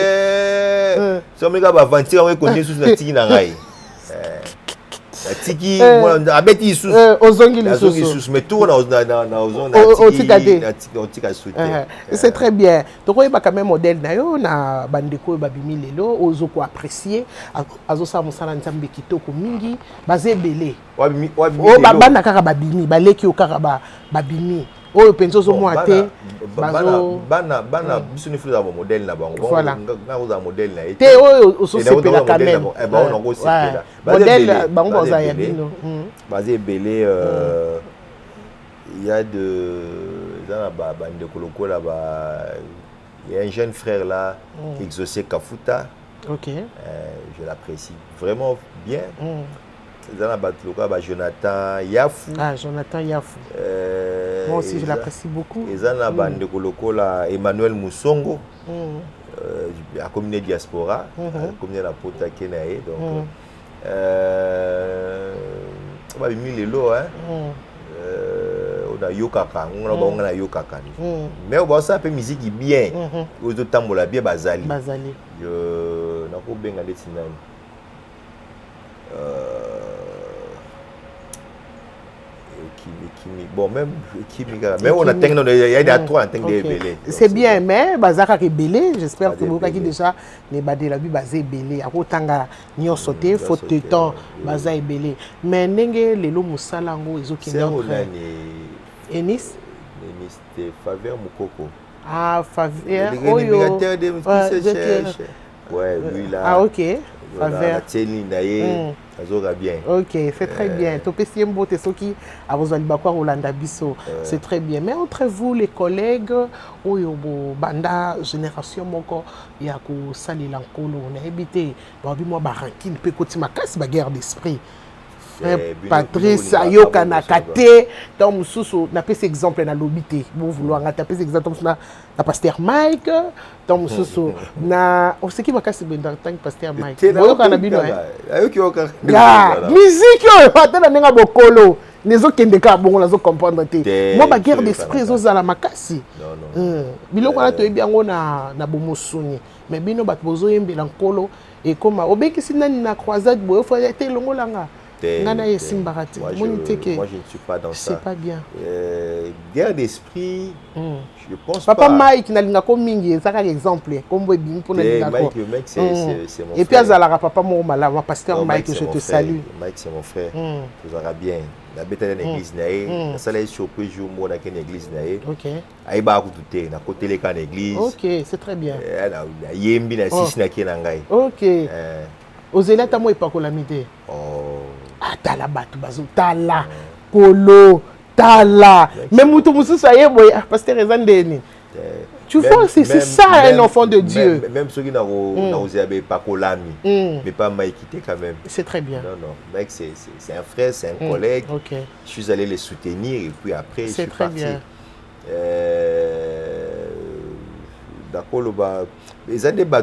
A: So mega ba aventure on continue sous na tiki na ngai. La tiki moi abeti sous.
B: Ozongi les sous.
A: Mais tout na tika
B: c'est très bien. Donc il y a quand même modèle na yo na bandeko ba bimi lelo ozoko apprécier azo sa musala nzambe kitoko mingi bazé belé. O bana kaka babimi baleki o kaka babimi oyo penzo zo mo ate
A: bana biso ni fuza modèle na bango na oza modèle na été
B: te oyo so sepela quand même
A: on ngo sepela
B: modèle bango baza ya bino
A: basé belé il y a de dans ba bande koloko là ba il y a un jeune frère là Exaucé Kafuta.
B: OK.
A: Je l'apprécie vraiment bien. Jonathan Yafou.
B: Ah, Jonathan Yafou. Moi aussi, je l'apprécie beaucoup.
A: Et ça, Emmanuel Moussongo. À communauté diaspora, à communauté la Pota Kenae. Donc, on va mis les lots, hein. On a Yokaka, on a Yokaka. Mais on va ça peu musique bien. Aux autres temps, on l'a bien Bazali.
B: Bazali.
A: Je n'ai pas bien regardé Sinan. Bon, même on a il y a trois en de belé.
B: C'est bien, mais Bazaka est belé. J'espère que vous avez déjà les badé la vie basé belé. À Rotanga, n'y a sauté, faute de temps, Baza est belé. Mais n'engé les lots moussalango, ils ont qui n'ont pas. Enis?
A: Enis de Faveur Moukoko.
B: Ah, Faveur.
A: Ouais, lui là.
B: Ah, ok.
A: Faveur. Bien.
B: Ok, c'est très bien. C'est très bien. Mais entre vous, les collègues, banda génération moko ya ko sali lankolo on a habité moi barankin pe kotima kasi ba guerre d'esprit. Patrice ayoka na kate dans mususu na pese exemple na lobité bon vouloir na pese exemple na pasteur Mike dans mususu na on sait qui va kasi benda tant pasteur Mike ayoka na bino
A: ayoka
B: ya musique yo atana nenga bokolo nezo kende ka bongo nazo comprendre te moi ba guerre d'esprit zo za la makasi biloko na to yebi yango na bomosuni mais bino bat bozo yembela nkolo et comme obekisi nani na croisade boyo faut être longolanga.
A: Moi, je ne suis pas dans ça.
B: C'est pas bien.
A: Guerre d'esprit, je pense
B: Papa
A: pas.
B: Mike n'a pas mingi, ça un exemple. Comme vous dites, pour
A: Mike, c'est mon frère.
B: Et puis, à papa Moumala, mon pasteur Mike, je te salue.
A: Mike, c'est mon frère. Vous aurez bien. La bête à l'église naïe, la salle est surprise jour moi dans une église naïe. OK. Aïba tout na côté les can église.
B: OK, c'est très bien.
A: La yembi na six na kenangai.
B: OK. Aux élèves à moi pas colamité.
A: Oh.
B: Ah, tala batu bazo tala kolo tala même mutu musu saye boy pasteur Ezandeni. Tu vois c'est ça un enfant de Dieu.
A: Même ceux qui n'ont osé pas colami mais pas Mike quitté quand même.
B: C'est très bien.
A: Non, Mike c'est un frère, c'est un collègue.
B: OK.
A: Je suis allé les soutenir et puis après je suis
B: parti. Bien.
A: D'accord les années ba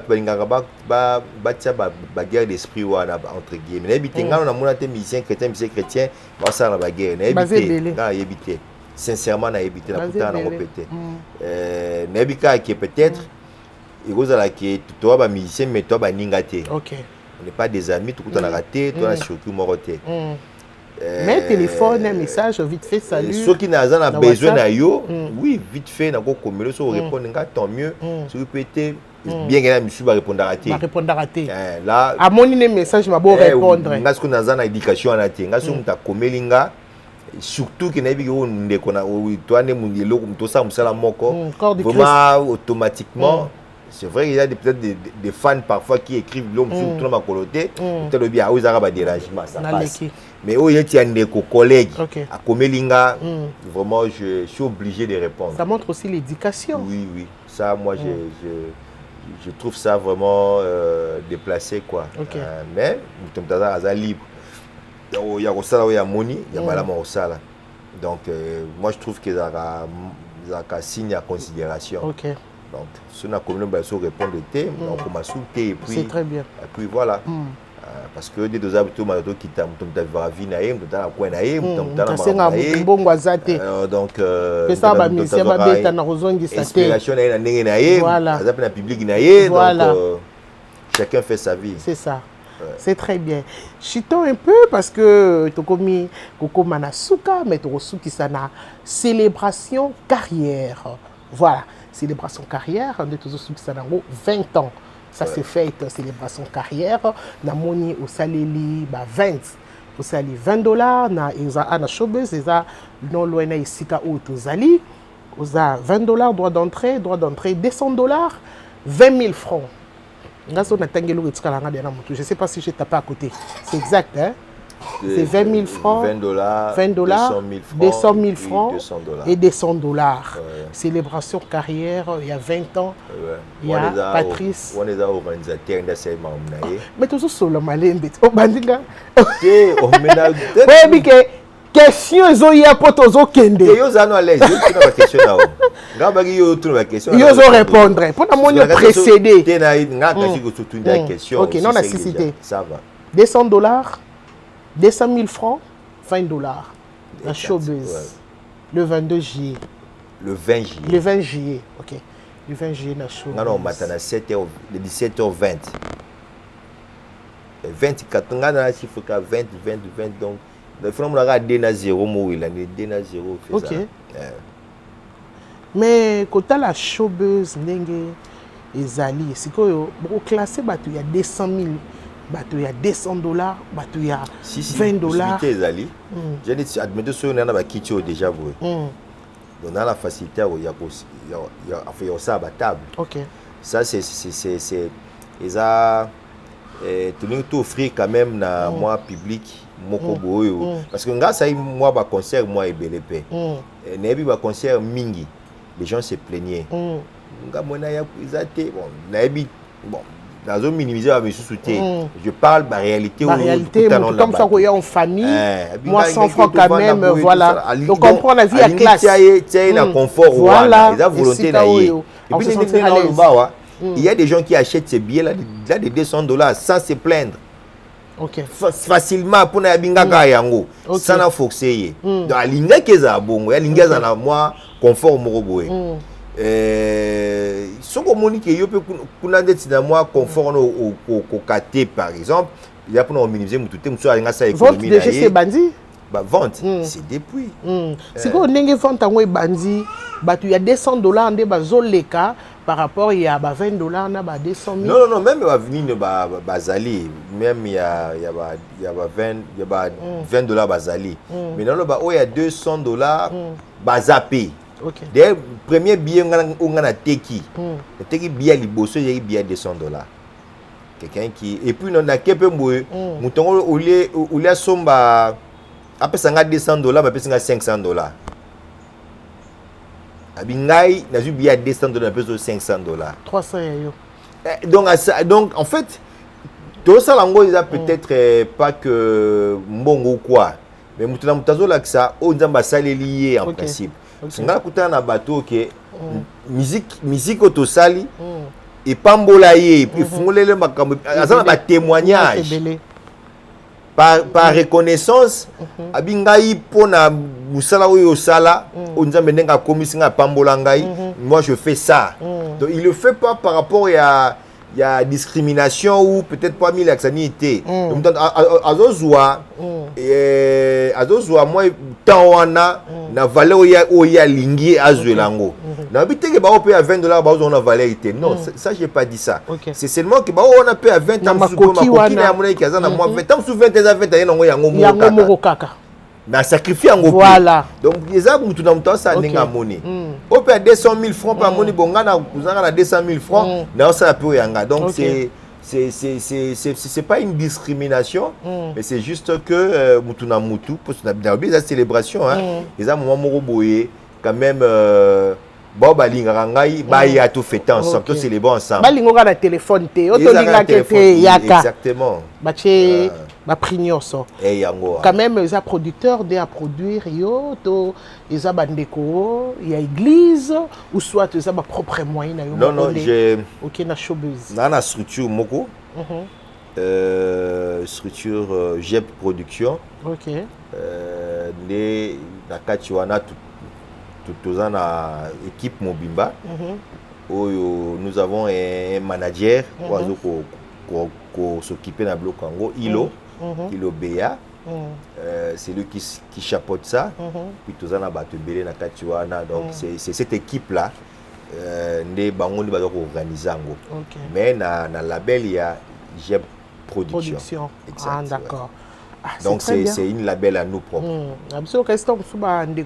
A: guerre d'esprit entre guillemets n'habiter quand on a monté musicien chrétien va ça la guerre n'habiter sincèrement n'habiter la putain na répéter n'habiter qui peut-être il vous a qui toi ba musicien mais toi ba ningate.
B: OK.
A: On n'est pas des amis tout on a raté toi na surtout moroté.
B: Mais téléphone, un message, vite fait, salut.
A: Ceux qui n'ont besoin de yo, oui, vite fait, n'a pas comme ça, répondre, tant mieux. Si vous pétez, bien que monsieur va répondre à rater. Là,
B: à mon message, m'a beau répondre.
A: Parce que nous avons une éducation à rater. Parce que nous avons comme linga, surtout que nous avons toi ne mundielo comme tout ça, nous sommes vraiment automatiquement. C'est vrai qu'il y a peut-être des fans parfois qui écrivent l'homme sur tout le monde peut-être bien aux arabes dérangement ça passe. Mais où il y a des collègues à Komelinga, vraiment je suis obligé de répondre.
B: Ça montre aussi l'éducation.
A: Oui, ça moi je trouve ça vraiment déplacé quoi. Mais nous sommes libre. Il y a ça, il y a Moni, il y a Malama Osala. Donc moi je trouve que ça a signe à considération. Donc, si on a communiqué, on répond de thé, on commence à et puis.
B: C'est très bien.
A: Et puis voilà. Parce que des deux habitants qui t'ont vie naïm, tu as quoi naïm, tu as donc inspiration naïm, voilà. La public naïm, donc chacun fait sa vie.
B: C'est ça. C'est très bien. Chitons un peu parce que tu as commis Koko Manasuka, mais tu as sana célébration carrière. Voilà. Célébration carrière, on est toujours sur 20 ans. Ça s'est fait, célébration carrière. Na moni au saleli 20. Au sali $20. Na ana showbiz, eza non loin na isika ou tozali. Oza $20 droit d'entrée, $200, 20 000 francs. Je ne sais pas si je tape à côté. C'est exact, hein? C'est 20 000 francs,
A: 20 dollars,
B: 200 000 francs et $200.
A: Ouais.
B: Célébration carrière, il y a 20 ans.
A: Ouais.
B: Il y a Patrice.
A: On est organisateur de ces membres.
B: Mais tout ça, c'est le malin. Oh, bandinga.
A: Oui,
B: mais question, ils ont pour tous kende.
A: Ils ont à l'aise. Ils ont question là.
B: Ils ont répondre. Pour la moitié précédé. Ok, non nécessité.
A: Ça va.
B: $200, 200 000 francs, $20. La showbiz. Le 22 juillet.
A: Le 20 juillet.
B: Le 20 juillet, ok. Le 20 juillet, la showbiz.
A: Non, matin à 7h, le 17h20. 24, on a un chiffre 20, donc. Il faut que on ait 0 mourir, 0.
B: Ok. Mais quand tu as la showbiz, ezali, c'est que pour classer, il y a 200 000. Il y a $200, il y a $20.
A: J'ai dit, admettons que on a quitté déjà. On a la facilité, il y a ça à la table. Ça, c'est tout le monde offrir quand même na moi public parce que moi ba concert moi et BLP nebi ba concert mingi les gens se plaignaient nga mona ya izate bon dans un minimiser à mes sous-soutés je parle de réalité
B: comme ça qu'on est en famille moi 100 francs quand même voilà donc comprendre la vie à classe
A: tu as un confort voilà ils ont volonté là et puis il y a des gens qui achètent ces billets là de $200 sans se plaindre. Facilement pour na binga ka yango sans na forcer. Donc alinga keza bongo, alinga za na moi confort moko boye. Soko monique yo pe kuna ndeti na moi confort no au kate par exemple, il y a pour nous minimiser mutu te muso alinga sa économie
B: na ye.
A: Vente, c'est depuis.
B: C'est quoi on vente en bandi, il y a $200 ndé bazoleka par rapport il y a $20 na ba 200 000.
A: Non, même va venir bazali, même il y a $20 bazali. Mais non il y a $200 bazapé. Des premier billet on a teki. Teki billet liboso il y a billet $200. Quelqu'un qui et puis on a kepe mboye, mutongo oulia somba après ça a $200 mais après ça a $500. Abingai n'a eu bien $200 mais $500.
B: 300 yo.
A: Donc en fait tout ça lango ils a peut-être pas que mbongo quoi mais mutuna mutazo là que ça on nzamba sali lié en principe. Singa kutana na bateau que musique autosali et pambola ye puis fungolele makambo azana ba témoignage par reconnaissance abingai pona musala oyo sala onzambe ndenga komisinga pambola ngai moi je fais ça donc il le fait pas par rapport à il y a discrimination ou peut-être pas mis l'accès donc azozwa moi tawana na valeur oya lingi azwelango na biteke ba ope à $20 ba on a valeur été non ça j'ai pas dit ça c'est seulement que ba on a payé à 20 ans sous makokina ya mona ki azana moi 20 ans sous 20 ans 20 ans yango
B: moko kaka
A: na sacrifié en
B: voilà
A: donc les a mutu na mutu ça ninga moni au père 200 000 francs par moni bongana kuzanga na 200 000 francs na ça peut yanga donc c'est pas une discrimination mais c'est juste que mutu na mutu pour la célébration les a moment moko boye quand même balinga ngai baya tout fêter ensemble tout célébrer ensemble
B: balinga na téléphone te otolinga te yaka
A: exactement
B: bache ba prignoso quand même les producteurs de à produire yo to les bandeko il y a église ou soit les ba propre moyen na yo
A: non j'ai
B: OK na showbiz
A: na structure moko structure JEP production
B: OK
A: les na katiwana tout na équipe Mobimba nous avons un manager qui s'occupe de bloc Congo Ilo Béa c'est lui qui chapeaute ça puis tout ça na bato belé na katiwana donc c'est cette équipe là ne bango ni bazo organiser ngo mais na label il y a JEP production
B: exact d'accord
A: Donc c'est une label à nous propres.
B: Absolument, qu'est-ce que tu as dit?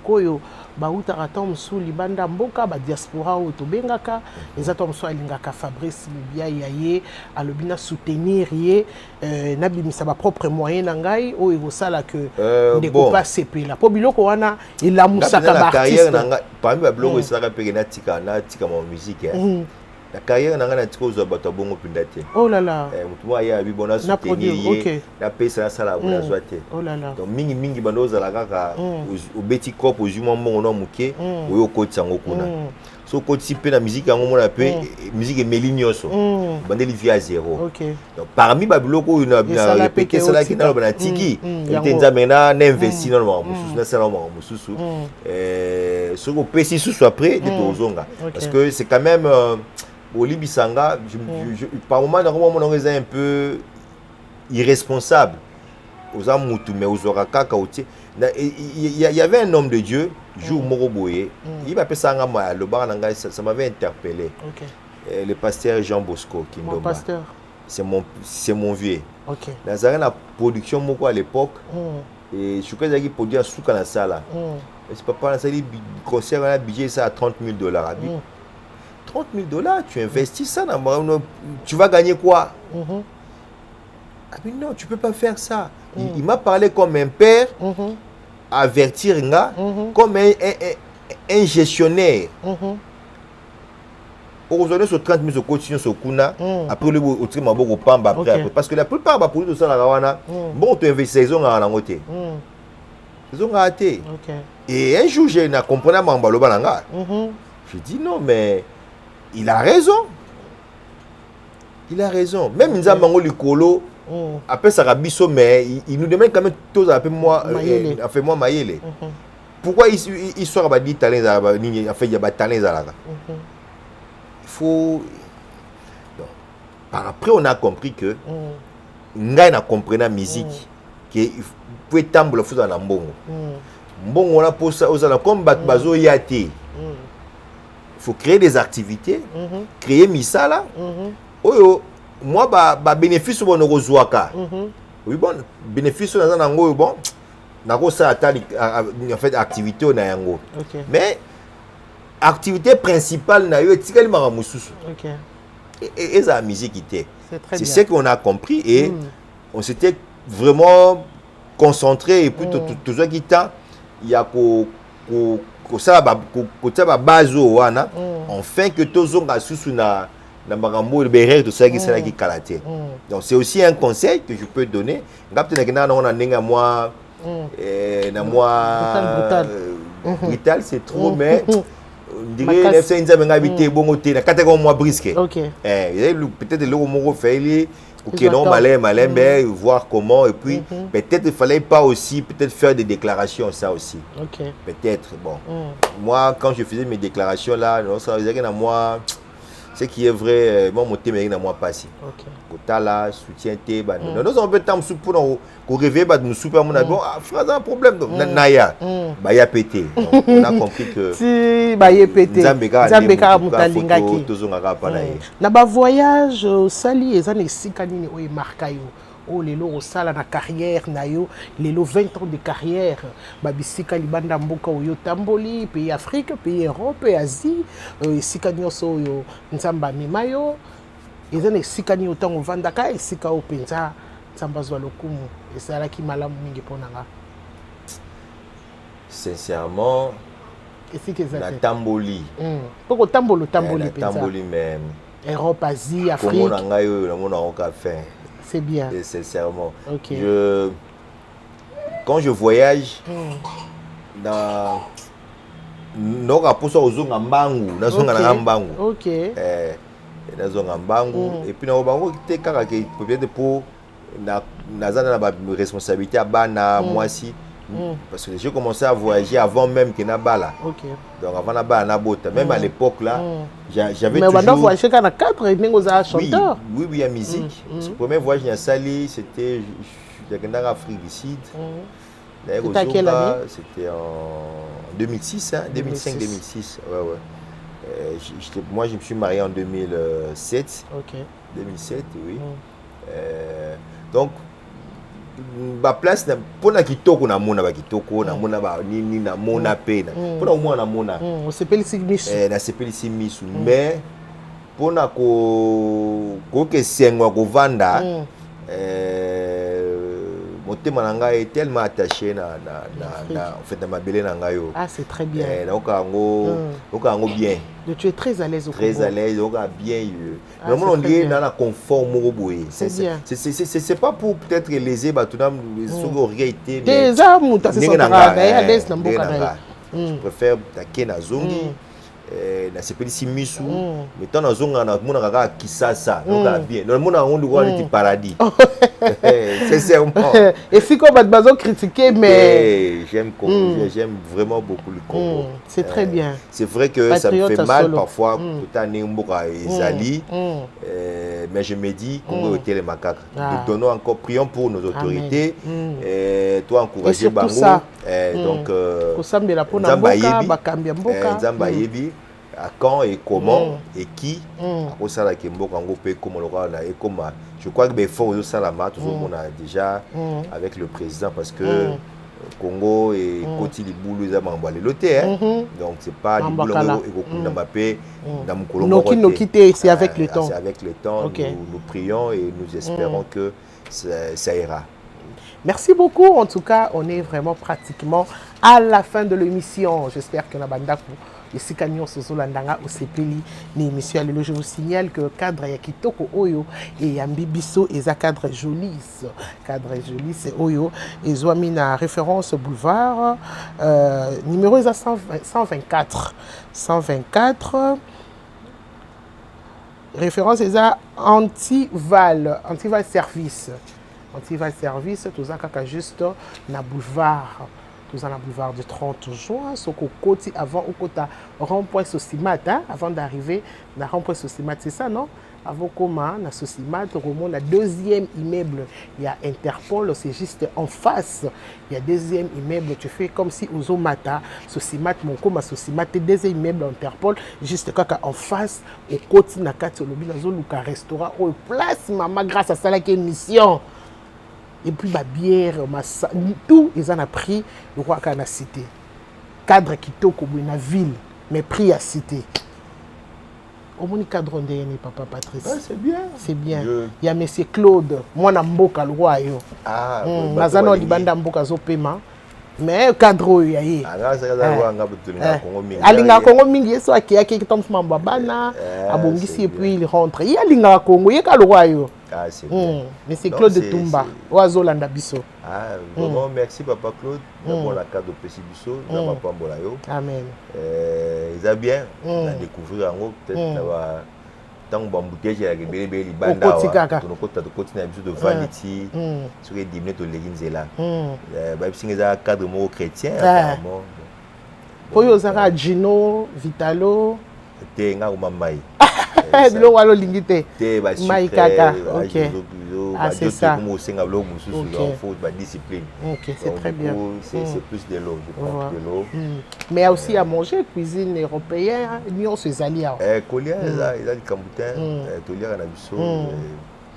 B: Bautara tom sous libanda mboka ba diaspora o to bengaka ezatom so alingaka Fabrice Mubia yaye alobina soutenir ye na bimisa ba propre moyen na ngai o ekosala que ndeko pas CP la po biloko wana elamusaka ba artiste
A: parmi ba biloko esaka pe na tika ma musique la carrière n'a rien à dire aux abattoirs bon pindate.
B: Oh là là.
A: Mutuwa ya bibona soutenir ye na pesa na sala na zoate.
B: Oh là là.
A: Donc mingi bandoza la kaka au beti cop au jument mon no muke o yo koti sango kuna. So koti pe na musique yango mona pe musique melinyoso. Bandeli via zéro.
B: OK.
A: Donc parmi babiloko na répéter cela qui na ba tiki. Ntenza mena na investi na ba mususu na sala ba mususu. So ko pesi susu après de tozonga parce que c'est quand même Oli Bisanga, par moment, on est un peu irresponsable. Aux Amoutou, mais aux Orakaka, il y avait un homme de Dieu, Jou Moroboye. Il m'a appelé ça, le bar, ça m'avait interpellé. Le pasteur Jean Bosco, qui
B: mon pasteur.
A: C'est mon vieux.
B: Okay.
A: Dans la production, à l'époque, et je crois qu'il produit un souk à la salle. C'est pas dans le concert, on a budget ça à $30 000. $30 000, tu investis ça, tu vas gagner quoi? Ah mais non, tu ne peux pas faire ça. Il m'a parlé comme un père, avertir comme un gestionnaire. Aujourd'hui, sur 30 000, continue sur Kuna, après le Pamba, parce que la plupart des produits de ça, bon, tu investis, ils ont raté. Ils ont raté. Et un jour, j'ai compris à Mambalobananga. Je dis non, mais il a raison. Il a raison. Même Nzambango Likolo, après Sarabiso, mais il nous demande quand même tous après moi, fait moi Mayele. Pourquoi il sort dit talent il faut. Par après, on a compris que Ngai n'a compris la musique. Que pouvez tambour le dans mbongo. Mbongo on a pour ça aux comme Batbazo Yati. Il faut créer des activités, créer Misala. Moi, bénéfice bon Rozouaka. Oui, bon, bénéfice dans un ango, bon, en fait, activité au Nayango. Mais, activité principale, et la musique était. C'est ce qu'on a compris et on s'était vraiment concentré. Et puis, tout ce qui t'a, il y a ça base enfin que tous ont sous na magambo le berre de ça qui c'est là qui calaté. Donc c'est aussi un conseil que je peux donner. Brutal c'est trop mais on dirait c'est une habité bon côté na catégorie moi brisqué. Peut-être le mot fait ok, non, malin, voir comment, et puis peut-être il ne fallait pas aussi peut-être faire des déclarations, ça aussi. Peut-être, bon. Moi, quand je faisais mes déclarations là, non, ça veut dire que moi, ce qui est vrai, moi, mon thème est moi passé. Kota là, soutien, nous on peut temps pour rêver, nous super, mon bon, frère, un problème, naya, baya pété. On a compris que.
B: Si, baya pété. Zambeka mutalingaki. Na ba voyage sali ezana esika nini o marka yo. Oh lelo osala na carrière na yo, lelo 20 ans de carrière, babisika libanda mboka oyo tamboli, pays Afrique, pays Europe, Asie, esika nyoso yo nzamba mimayo. Ezana esika ni otango vandaka esika o penza nzamba zwa lokumu esala ki malamu mingi ponanga.
A: Sincèrement, la tamboli.
B: Pourquoi tambolo penza?
A: Tamboli même.
B: Europe, Asie, Afrique.
A: Comment on a eu le fait.
B: C'est bien.
A: Et sincèrement. Quand je voyage dans nos rapports aux zones Mbangu, dans zones Mbangu. Dans zones Mbangu et puis dans Mbangu peut-être pour na responsabilité à bana moi si parce que j'ai commencé à voyager avant même que na bala. Donc avant na bala na bota même à l'époque là j'avais toujours.
B: Mais on voyagé quand 4 et chanteur.
A: Oui, à musique. Le premier voyage à Sali, c'était en Afrique du Sud.
B: C'était à quelle année?
A: C'était en 2006, 2005-2006. Moi, je me suis marié en 2007. 2007, oui. Donc, ba place na pona kitoko na mona ba kitoko na mona ba nini na mona pena pona au na mona
B: on s'appelle ici misu
A: na s'appelle ici misu mais pona ko ke sengwa ko vanda motema na ngai est tellement attaché na en fait na mabele na ngai yo.
B: Ah, c'est très bien.
A: Donc ango bien.
B: Tu es très à l'aise au
A: Congo. Très à l'aise, donc bien. Normalement on dit dans la confort moroboé. C'est pas pour peut-être léser batunam sur réalité.
B: Des amours ta se sentir à l'aise na mboka na.
A: Je préfère taquer na zongi. Na s'appelle ici misu mais tant na zonga na mona kaka kisasa donc bien dans le monde on doit aller au paradis. Sincèrement.
B: Et si comme bazo critiquer mais
A: j'aime vraiment beaucoup le Congo.
B: C'est très bien.
A: C'est vrai que ça me fait mal parfois tout année mboka ezali mais je me dis Congo était les macaques. Nous donnons encore prions pour nos autorités toi encourager bango donc
B: kosambela pona mboka bakambia mboka
A: nzamba yebi à quand et comment et qui au sala ke mboka ngo pe comme le roi et comme je crois que ben faut au salama toujours on a déjà avec le président parce que Congo et Koti Libulu za mambale loté donc c'est pas du boulot et kokunda mapé na mukolo moko
B: no quitter c'est avec le temps.
A: C'est avec le temps nous prions et nous espérons que ça ira.
B: Merci beaucoup. En tout cas, on est vraiment pratiquement à la fin de l'émission. J'espère que la bande ici Kanyon Sozolandanga au Sepeli ni émission. Je vous signale que cadre ya kitoko oyo et yambi biso et za cadre joli c'est oyo et zoami na référence boulevard numéro 124 référence est à antival service tout ça kaka juste na boulevard du 30 juin soko koti avant au kota rond-point Sosimat avant d'arriver na rond-point Sosimat c'est ça non avant comment na Sosimat au na deuxième immeuble il y a Interpol c'est juste en face il y a deuxième immeuble tu fais comme si aux mata Sosimat mon comme Sosimat deuxième immeuble Interpol juste kaka en face au koti na kati lobi na zo luka restaurant au place maman grâce à ça la émission. Et puis ma bière, tout ils en a pris le roi qu'on a cité. Cadre qui toque na ville, mais prix à cité. Au moins cadre de papa Patrice.
A: Ah, c'est bien.
B: C'est bien. Il y a monsieur Claude, moi na mboka le roi yo.
A: Ah,
B: mazano libanda mboka zo paiement. Mais cadre yo yaye. Alinga Congo mingi yeso akiyaki kitombe mamba bana abongisi et puis il rentre. Il alinga Congo yeka le roi yo.
A: Ah, c'est bien.
B: Mais c'est Claude de Tumba, Oiseau Landabiso.
A: Ah, vraiment, merci Papa Claude. D'abord la carte de Pessibiso, d'abord Pambolayo.
B: Amen.
A: Ils ont bien, on a découvert en haut, peut-être tant que bambouteille, il y a des bébés, les bandes, on continue de vanity, sur les 10 minutes de l'église là. Il y a un cadre mot chrétien, apparemment.
B: Pour eux, ça Gino, Vitalo.
A: T'es un mamai.
B: Bilo walo lingite. Maïkaka. Ok.
A: Ah,
B: c'est ça.
A: Discipline.
B: Ok, c'est très bien.
A: C'est plus de l'eau.
B: Mais il y a aussi à manger, cuisine européenne, nous ces alliés.
A: Collier, il a du camboutin, Tolière en abisso.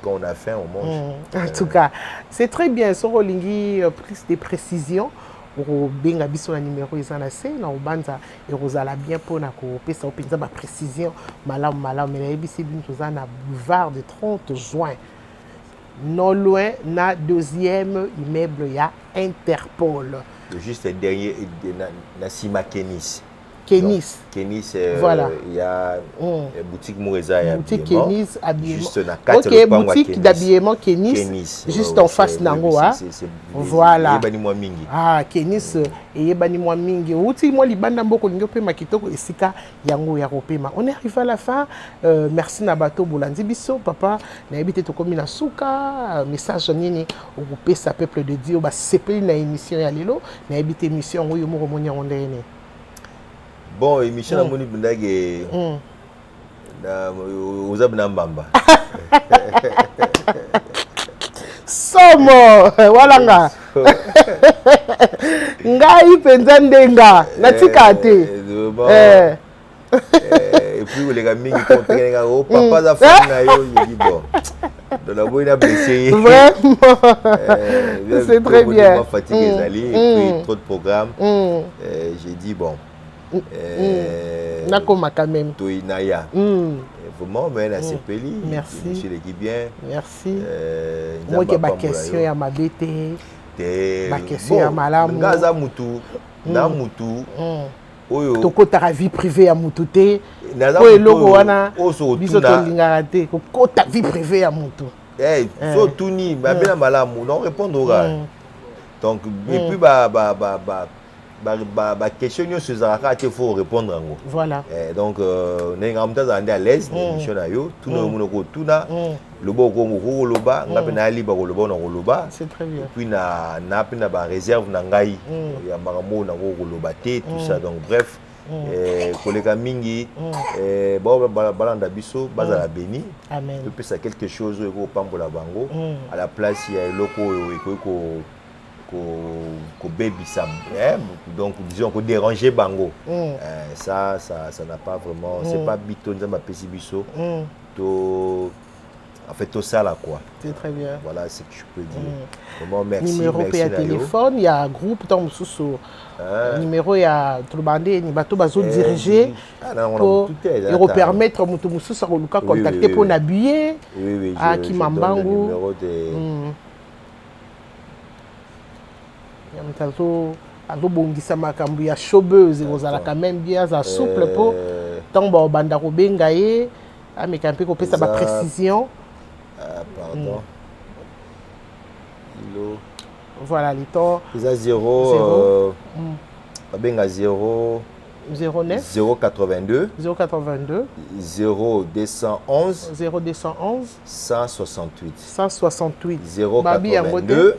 A: Quand on a faim, on mange.
B: En tout cas, c'est très bien. Sur Olingi, plus de précisions. Pour benga biso na numéro ezana se na obanza erozala bien pona ko pesa opinza ba précision malam mais ebisi bin tozana boulevard du 30 juin non loin na deuxième immeuble ya Interpol
A: juste dernier na Sima Kenis
B: Kenis voilà
A: il y a boutique Moureza ya
B: boutique Kenis habillement
A: juste na carte
B: OK boutique d'habillement Kenis juste en face nango voilà
A: yebani mwa mingi
B: Kenis yebani mwa mingi uti mwa libanda mboko lingo pema kitoko esika yango ya kopema on est arrivé à la fin merci na bato bolandi biso papa na ebité to komi na suka message nini okupesa peuple de Dieu ba sepeli na émission ya lelo na ebité émission oyo mo monya ondene.
A: Bon, émission à Moni Bundage aux Abnambamba.
B: Somo, voilà. Ngai penza ndenga, natika te.
A: Et depuis les gamins qui comprennent oh papa za femme na yo il dit bon de la bonne blessé
B: vraiment c'est très bien
A: moi fatigué Zali et puis trop de programmes j'ai dit bon
B: nakoma quand même
A: to inaya vraiment mais la sepeli
B: merci
A: monsieur l'équipe bien
B: merci moi que ba question ya mabete ba question ya malamu
A: ngaza mutu na mutu oyo
B: tokota vie privée ya mutu te po eloko wana biso tolingaka te kokota vie privée ya mutu
A: so tuni babela malamu non répondre au gars donc et puis question nyonso ezalaka te faut répondre yango
B: voilà
A: donc ndenge mutaza ande à l'aise na émission na yo tuna omona kotuna loba okoloba nga mpe nayaliba koloba na koloba
B: c'est très bien
A: puis na mpe na baréserve na ngai ya makambo nango koloba te tout ça donc bref koleka mingi balanda biso bazala béni topesa quelque chose oyo ekopambola bango à la place ya eloko oyo ekoki kobebisa donc disons que déranger bango ça n'a pas vraiment c'est pas bito nzamba pesi biso to en fait tout ça là quoi
B: c'est très bien
A: voilà ce que je peux dire vraiment merci
B: numéro
A: merci
B: ya téléphone il y a groupe tant mususu numéro ya tulbande ni bato bazo diriger pour permettre mutu mususu koluka contacter pour n'habiller à Kimambangu
A: numéro de
B: azobongisa makambo ya showbiz ekozalaka même bien aza souple mpo ntango babanda kobenga ye ameka mpe kopesa baprécision
A: pardon
B: voilà le temps
A: eza 0 babenga 0
B: 09
A: 082
B: 082
A: 0211
B: 0211
A: 168
B: 168
A: 082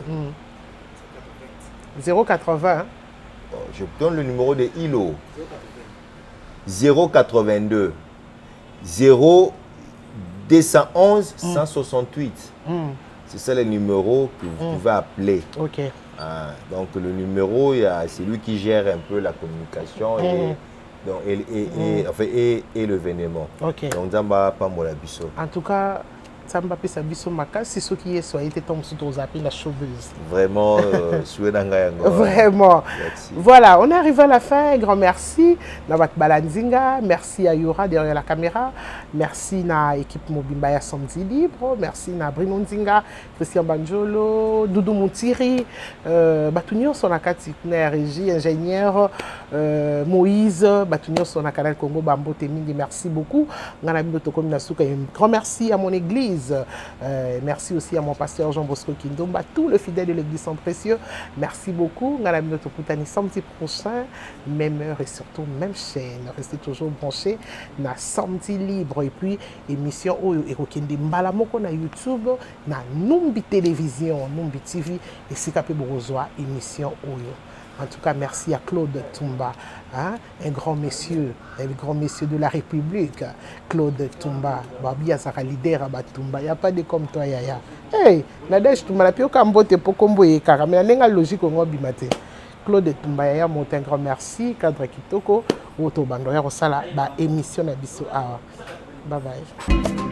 B: 080
A: je donne le numéro de Hilo 082 0211 168 c'est ça le numéro que vous pouvez appeler donc le numéro c'est lui qui gère un peu la communication et l'événement donc Zamba Pambola Bisso
B: en tout cas Samba pesa biso makasi soki yeso a été tom sous aux appels la chauveuse.
A: Vraiment
B: vraiment. Merci. Voilà, on arrive à la fin. Grand merci Nabat Balanzinga, merci à Yura derrière la caméra, merci na équipe Mobimba ya Samedi Libre, merci na Bruno Nzinga, Christian Banjolo, Doudou Moutiri, Batunio Sonakati na régie ingénieur Moïse, Batunio Sonakana Congo Bambo Temingi, merci beaucoup. Ngana Bindo Tokom Nasuka, un grand merci à mon église. Merci aussi à mon pasteur Jean Bosco Kindomba, tous les fidèles de l'église sont précieux. Merci beaucoup. Notre Koutani samedi prochain, même heure et surtout même chaîne. Restez toujours branchés na Samedi Libre et puis émission Oyo Erokende Mbalamoko na YouTube, na Numbi Télévision, Numbi TV et Sikape Borozwa émission Oyo. En tout cas, merci à Claude Toumba, hein? un grand monsieur de la République, Claude Toumba. Babia sera leader à Batumba. Il n'y a pas de comme toi, Yaya. Hey, Nadège Toumba, la pio kambote pour combo et car, mais il y a une logique au bimate. Claude Toumba, Yaya, un grand merci. Cadre Kitoko, Oto Bandoya, Rosala, émission à Bissou. Bye bye.